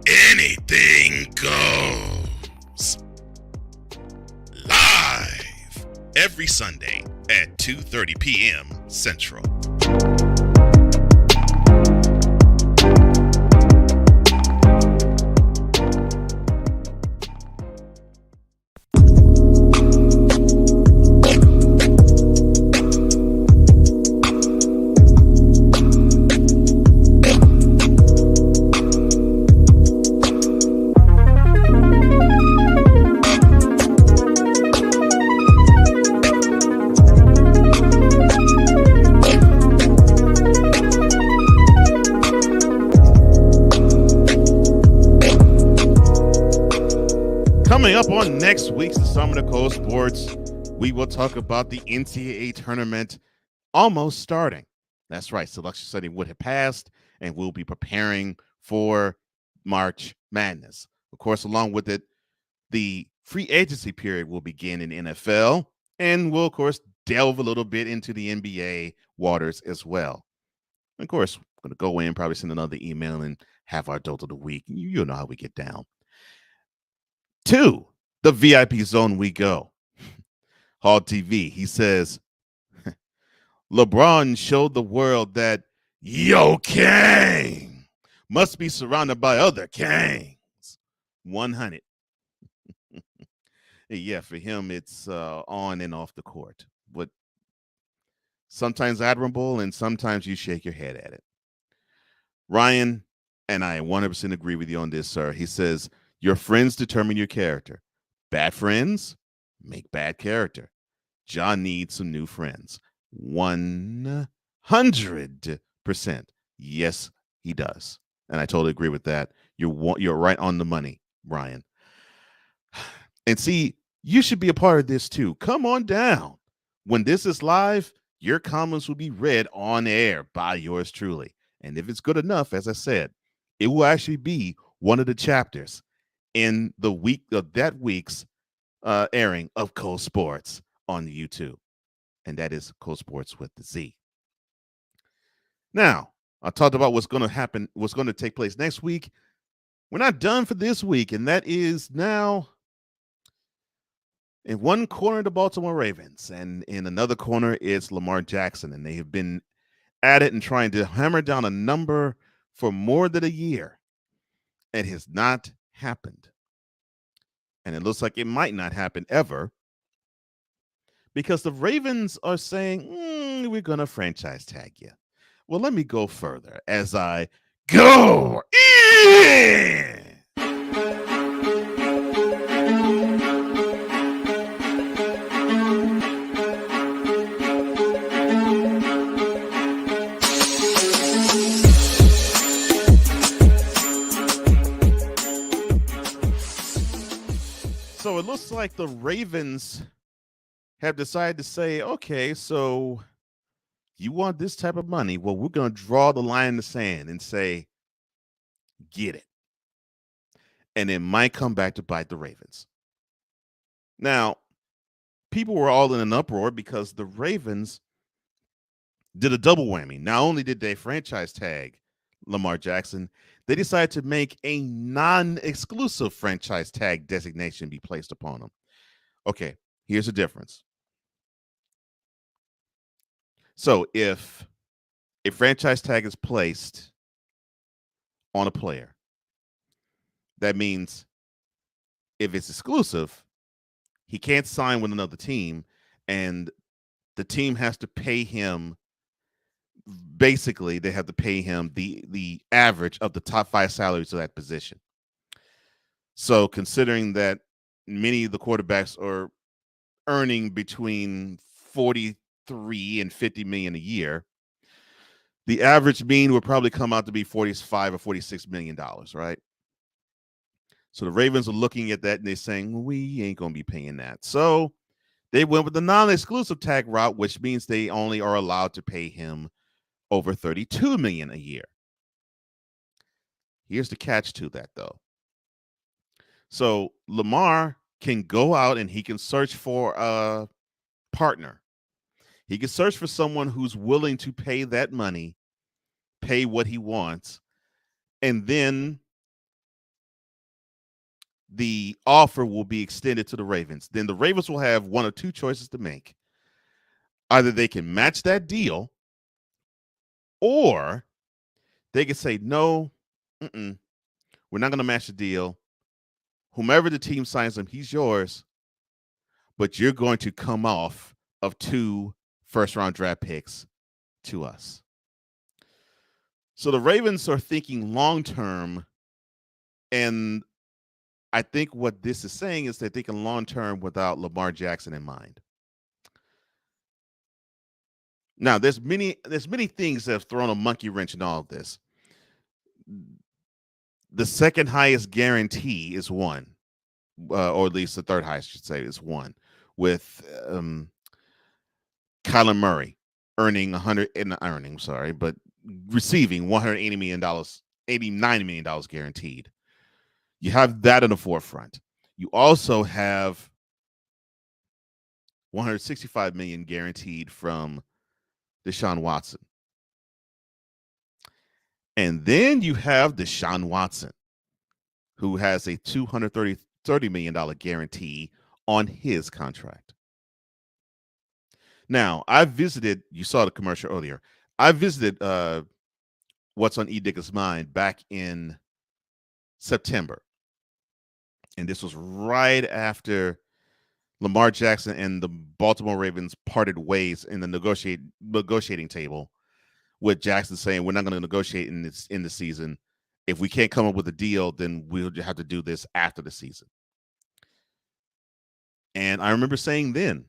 anything goes. Live every Sunday at 2:30 p.m. Central. Coming up on next week's Summit of Cole Sports, we will talk about the NCAA tournament almost starting. That's right. Selection Sunday would have passed, and we'll be preparing for March Madness. Of course, along with it, the free agency period will begin in NFL, and we'll, of course, delve a little bit into the NBA waters as well. And of course, we're going to go in, probably send another email, and have our Dolt of the Week. You know how we get down. To the VIP zone we go. Hall TV, he says, LeBron showed the world that Yo King must be surrounded by other kings. 100. Yeah, for him, it's on and off the court. But sometimes admirable, and sometimes you shake your head at it. Ryan, and I 100% agree with you on this, sir. He says, your friends determine your character. Bad friends make bad character. John needs some new friends. 100%. Yes, he does. And I totally agree with that. You're right on the money, Brian. And see, you should be a part of this too. Come on down. When this is live, your comments will be read on air by yours truly. And if it's good enough, as I said, it will actually be one of the chapters in the week of that week's airing of Cole Sports on YouTube. And that is Cole Sports with the Z. Now, I talked about what's going to happen, what's going to take place next week. We're not done for this week, and that is now in one corner the Baltimore Ravens, and in another corner it's Lamar Jackson, and they have been at it and trying to hammer down a number for more than a year. It has not happened. And it looks like it might not happen ever because the Ravens are saying, we're going to franchise tag you. Well, let me go further as I go in. So it looks like the Ravens have decided to say, okay, so you want this type of money? Well, we're going to draw the line in the sand and say, get it. And it might come back to bite the Ravens. Now, people were all in an uproar because the Ravens did a double whammy. Not only did they franchise tag Lamar Jackson, they decided to make a non-exclusive franchise tag designation be placed upon him. Okay, here's the difference. So if a franchise tag is placed on a player, that means if it's exclusive, he can't sign with another team, and the team has to pay him. Basically, they have to pay him the average of the top 5 salaries of that position. So considering that many of the quarterbacks are earning between 43 and 50 million a year, the average mean would probably come out to be 45 or 46 million dollars, right? So the Ravens are looking at that and they're saying, well, we ain't going to be paying that. So they went with the non-exclusive tag route, which means they only are allowed to pay him over 32 million a year. Here's the catch to that, though. So Lamar can go out and he can search for a partner. He can search for someone who's willing to pay that money, pay what he wants, and then the offer will be extended to the Ravens. Then the Ravens will have one of two choices to make. Either they can match that deal, or they could say, no, we're not going to match the deal. Whomever the team signs him, he's yours, but you're going to come off of 2 first-round draft picks to us. So the Ravens are thinking long-term, and I think what this is saying is they're thinking long-term without Lamar Jackson in mind. Now, there's many things that have thrown a monkey wrench in all of this. The second highest guarantee is 1, or at least the third highest, I should say, is 1, with Kyler Murray receiving $180 million, $89 million guaranteed. You have that in the forefront. You also have $165 million guaranteed from Deshaun Watson. And then you have Deshaun Watson, who has a $230 million guarantee on his contract. Now, you saw the commercial earlier. I visited What's on E. Digger's Mind back in September. And this was right after Lamar Jackson and the Baltimore Ravens parted ways in the negotiating table, with Jackson saying, we're not going to negotiate in the season. If we can't come up with a deal, then we'll have to do this after the season. And I remember saying then,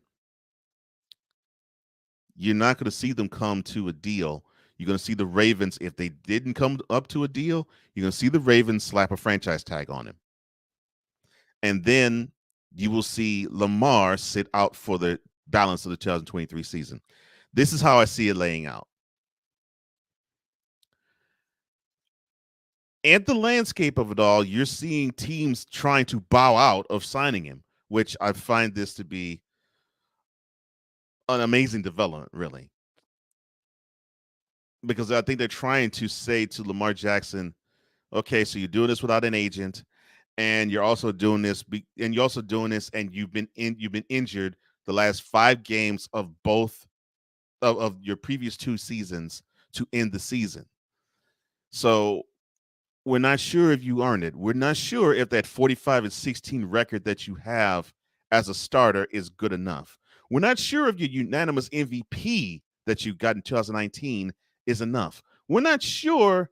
you're not going to see them come to a deal. You're going to see the Ravens, if they didn't come up to a deal, you're going to see the Ravens slap a franchise tag on him. And then you will see Lamar sit out for the balance of the 2023 season. This is how I see it laying out. At the landscape of it all, you're seeing teams trying to bow out of signing him, which I find this to be an amazing development, really. because I think they're trying to say to Lamar Jackson, okay, so you're doing this without an agent, and you're also doing this, and you've been injured the last 5 games of both of your previous 2 seasons to end the season. So we're not sure if you earned it. We're not sure if that 45-16 record that you have as a starter is good enough. We're not sure if your unanimous MVP that you got in 2019 is enough. We're not sure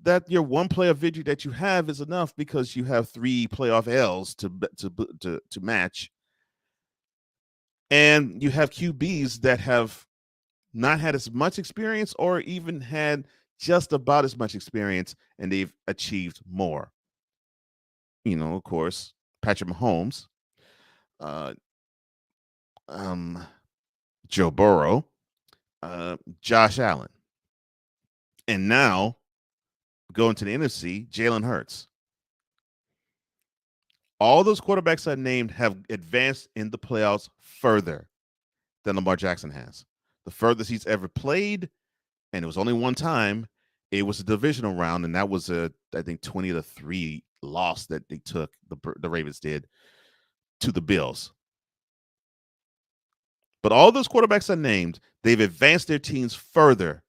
that your one playoff victory that you have is enough because you have 3 playoff L's to match. And you have QBs that have not had as much experience or even had just about as much experience, and they've achieved more. Of course, Patrick Mahomes, Joe Burrow, Josh Allen, and now going to the NFC, Jalen Hurts. All those quarterbacks I named have advanced in the playoffs further than Lamar Jackson has. The furthest he's ever played, and it was only one time, it was a divisional round, and that was I think 20-3 loss that they took, the Ravens did, to the Bills. But all those quarterbacks I named, they've advanced their teams further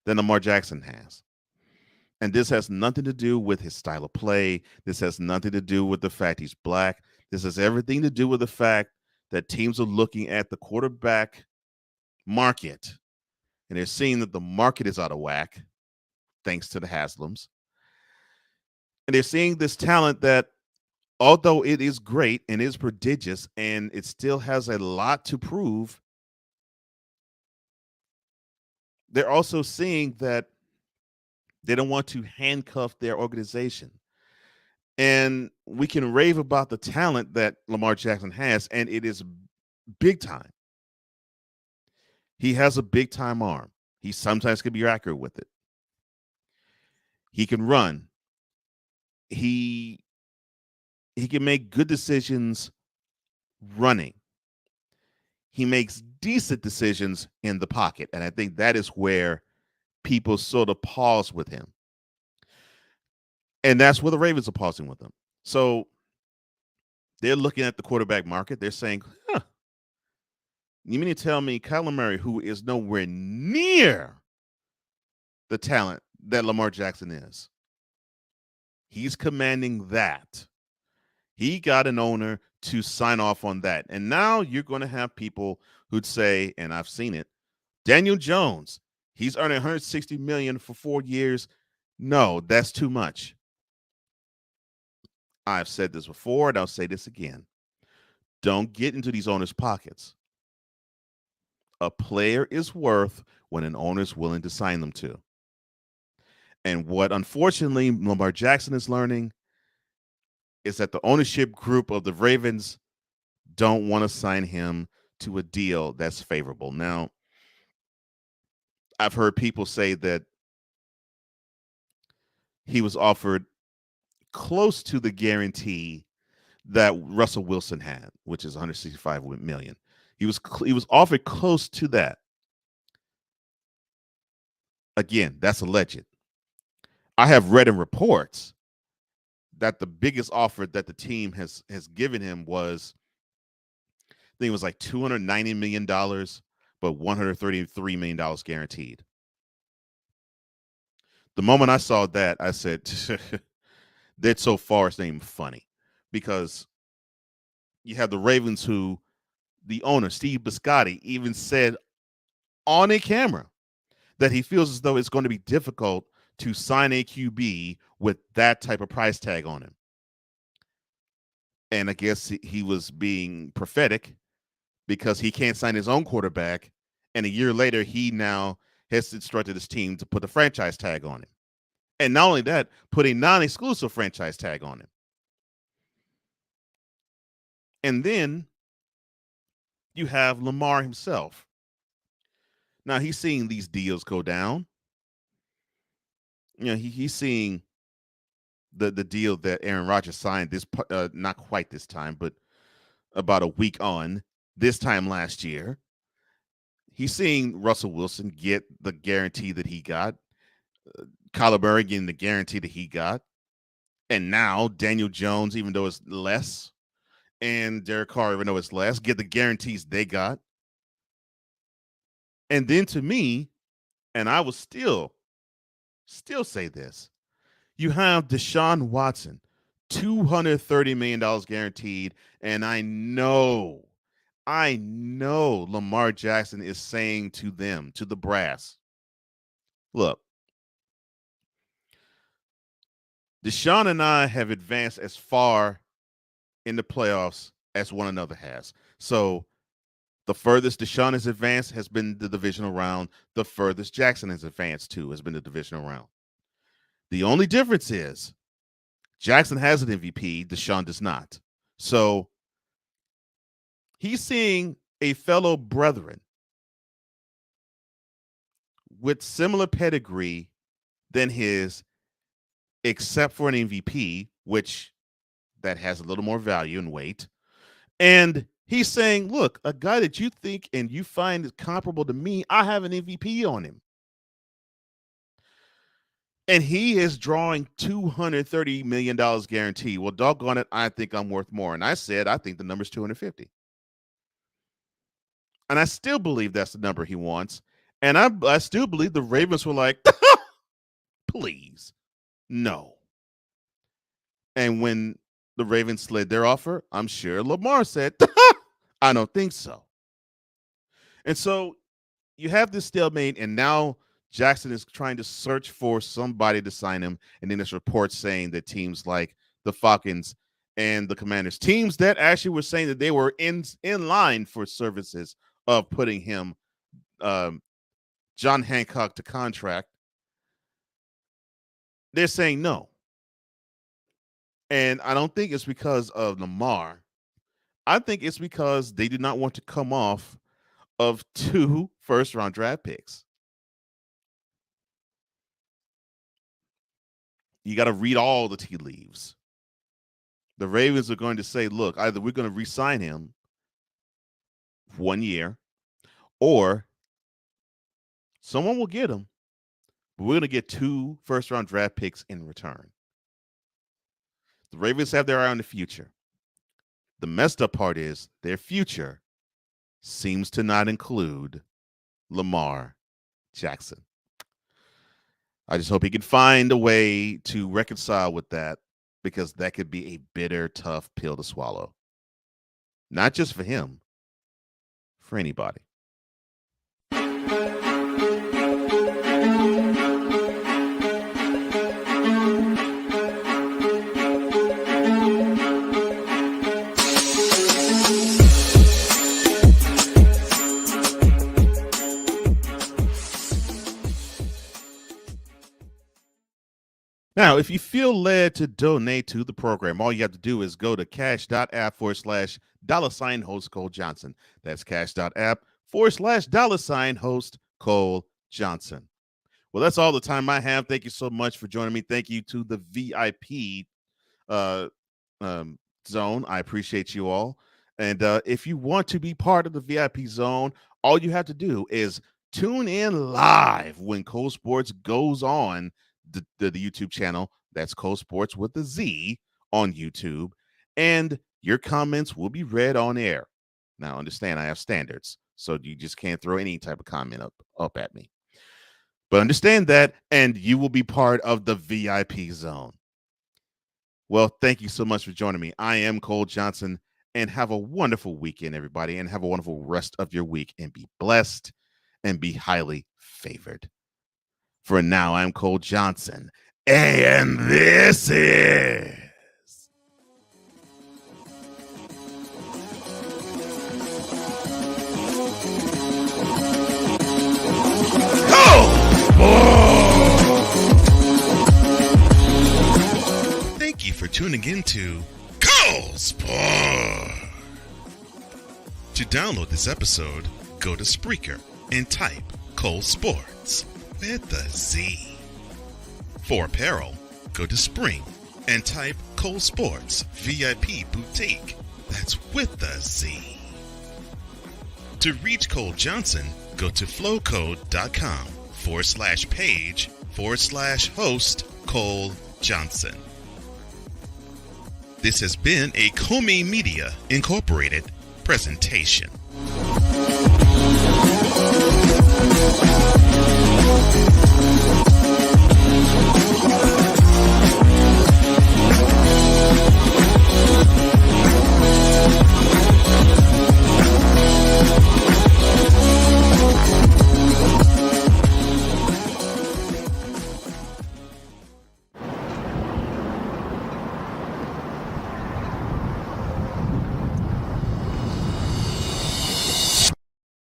than Lamar Jackson has. And this has nothing to do with his style of play. This has nothing to do with the fact he's black. This has everything to do with the fact that teams are looking at the quarterback market, and they're seeing that the market is out of whack, thanks to the Haslams. And they're seeing this talent that, although it is great and is prodigious, and it still has a lot to prove, they're also seeing that they don't want to handcuff their organization. And we can rave about the talent that Lamar Jackson has, and it is big time. He has a big time arm. He sometimes can be accurate with it. He can run. He can make good decisions running. He makes decent decisions in the pocket. And I think that is where people sort of pause with him. And that's where the Ravens are pausing with him. So they're looking at the quarterback market. They're saying, you mean to tell me Kyler Murray, who is nowhere near the talent that Lamar Jackson is, he's commanding that. He got an owner to sign off on that. And now you're going to have people who'd say, and I've seen it, Daniel Jones, he's earning $160 million for 4 years. No, that's too much. I've said this before, and I'll say this again. Don't get into these owners' pockets. A player is worth what an owner is willing to sign them to. And what, unfortunately, Lamar Jackson is learning is that the ownership group of the Ravens don't want to sign him to a deal that's favorable. Now, I've heard people say that he was offered close to the guarantee that Russell Wilson had, which is $165 million. He was offered close to that. Again, that's alleged. I have read in reports that the biggest offer that the team has given him was, I think it was like $290 million, but $133 million guaranteed. The moment I saw that, I said, that so far it's not even funny, because you have the Ravens who the owner, Steve Biscotti, even said on a camera that he feels as though it's going to be difficult to sign a QB with that type of price tag on him. And I guess he was being prophetic because he can't sign his own quarterback. And a year later, he now has instructed his team to put a franchise tag on him. And not only that, put a non-exclusive franchise tag on him. And then you have Lamar himself. Now, he's seeing these deals go down. He's seeing the deal that Aaron Rodgers signed not quite this time, but about a week on this time last year. he's seeing Russell Wilson get the guarantee that he got, Kyler Murray getting the guarantee that he got, and now Daniel Jones, even though it's less, and Derek Carr, even though it's less, get the guarantees they got. And then to me, and I will still say this, you have Deshaun Watson, $230 million guaranteed, and I know Lamar Jackson is saying to them, to the brass, look, Deshaun and I have advanced as far in the playoffs as one another has. So the furthest Deshaun has advanced has been the divisional round. The furthest Jackson has advanced to has been the divisional round. The only difference is Jackson has an MVP, Deshaun does not. So he's seeing a fellow brethren with similar pedigree than his, except for an MVP, which that has a little more value and weight. And he's saying, look, a guy that you think and you find is comparable to me, I have an MVP on him. And he is drawing $230 million guarantee. Well, doggone it, I think I'm worth more. And I said, I think the number's 250. And I still believe that's the number he wants. And I still believe the Ravens were like, please, no. And when the Ravens slid their offer, I'm sure Lamar said, I don't think so. And so you have this stalemate, and now Jackson is trying to search for somebody to sign him. And then there's reports saying that teams like the Falcons and the Commanders, teams that actually were saying that they were in line for services of putting him, John Hancock, to contract, they're saying no. And I don't think it's because of Lamar. I think it's because they do not want to come off of 2 first-round draft picks. You got to read all the tea leaves. The Ravens are going to say, look, either we're going to re-sign him 1 year, or someone will get him, but we're going to get 2 first-round draft picks in return. The Ravens have their eye on the future. The messed up part is their future seems to not include Lamar Jackson. I just hope he can find a way to reconcile with that, because that could be a bitter, tough pill to swallow. Not just for him, for anybody. Now, if you feel led to donate to the program, all you have to do is go to cash.app/$host Cole Johnson. That's cash.app/$host Cole Johnson. Well, that's all the time I have. Thank you so much for joining me. Thank you to the VIP zone. I appreciate you all. And if you want to be part of the VIP zone, all you have to do is tune in live when Cole Sportz goes on the YouTube channel. That's Cole Sportz with a Z on YouTube, and your comments will be read on air. Now, understand, I have standards, so you just can't throw any type of comment up at me. But understand that, and you will be part of the VIP zone. Well, thank you so much for joining me. I am Cole Johnson, and have a wonderful weekend, everybody, and have a wonderful rest of your week, and be blessed and be highly favored. For now, I'm Cole Johnson, and this is Thank you for tuning in to Cole Sportz. To download this episode, go to Spreaker and type Cole Sportz with a Z. For apparel, go to Spring and type Cole Sportz VIP Boutique. That's with a Z. To reach Cole Johnson, go to flowcode.com/page/host Cole Johnson. This has been a Comey Media Incorporated presentation.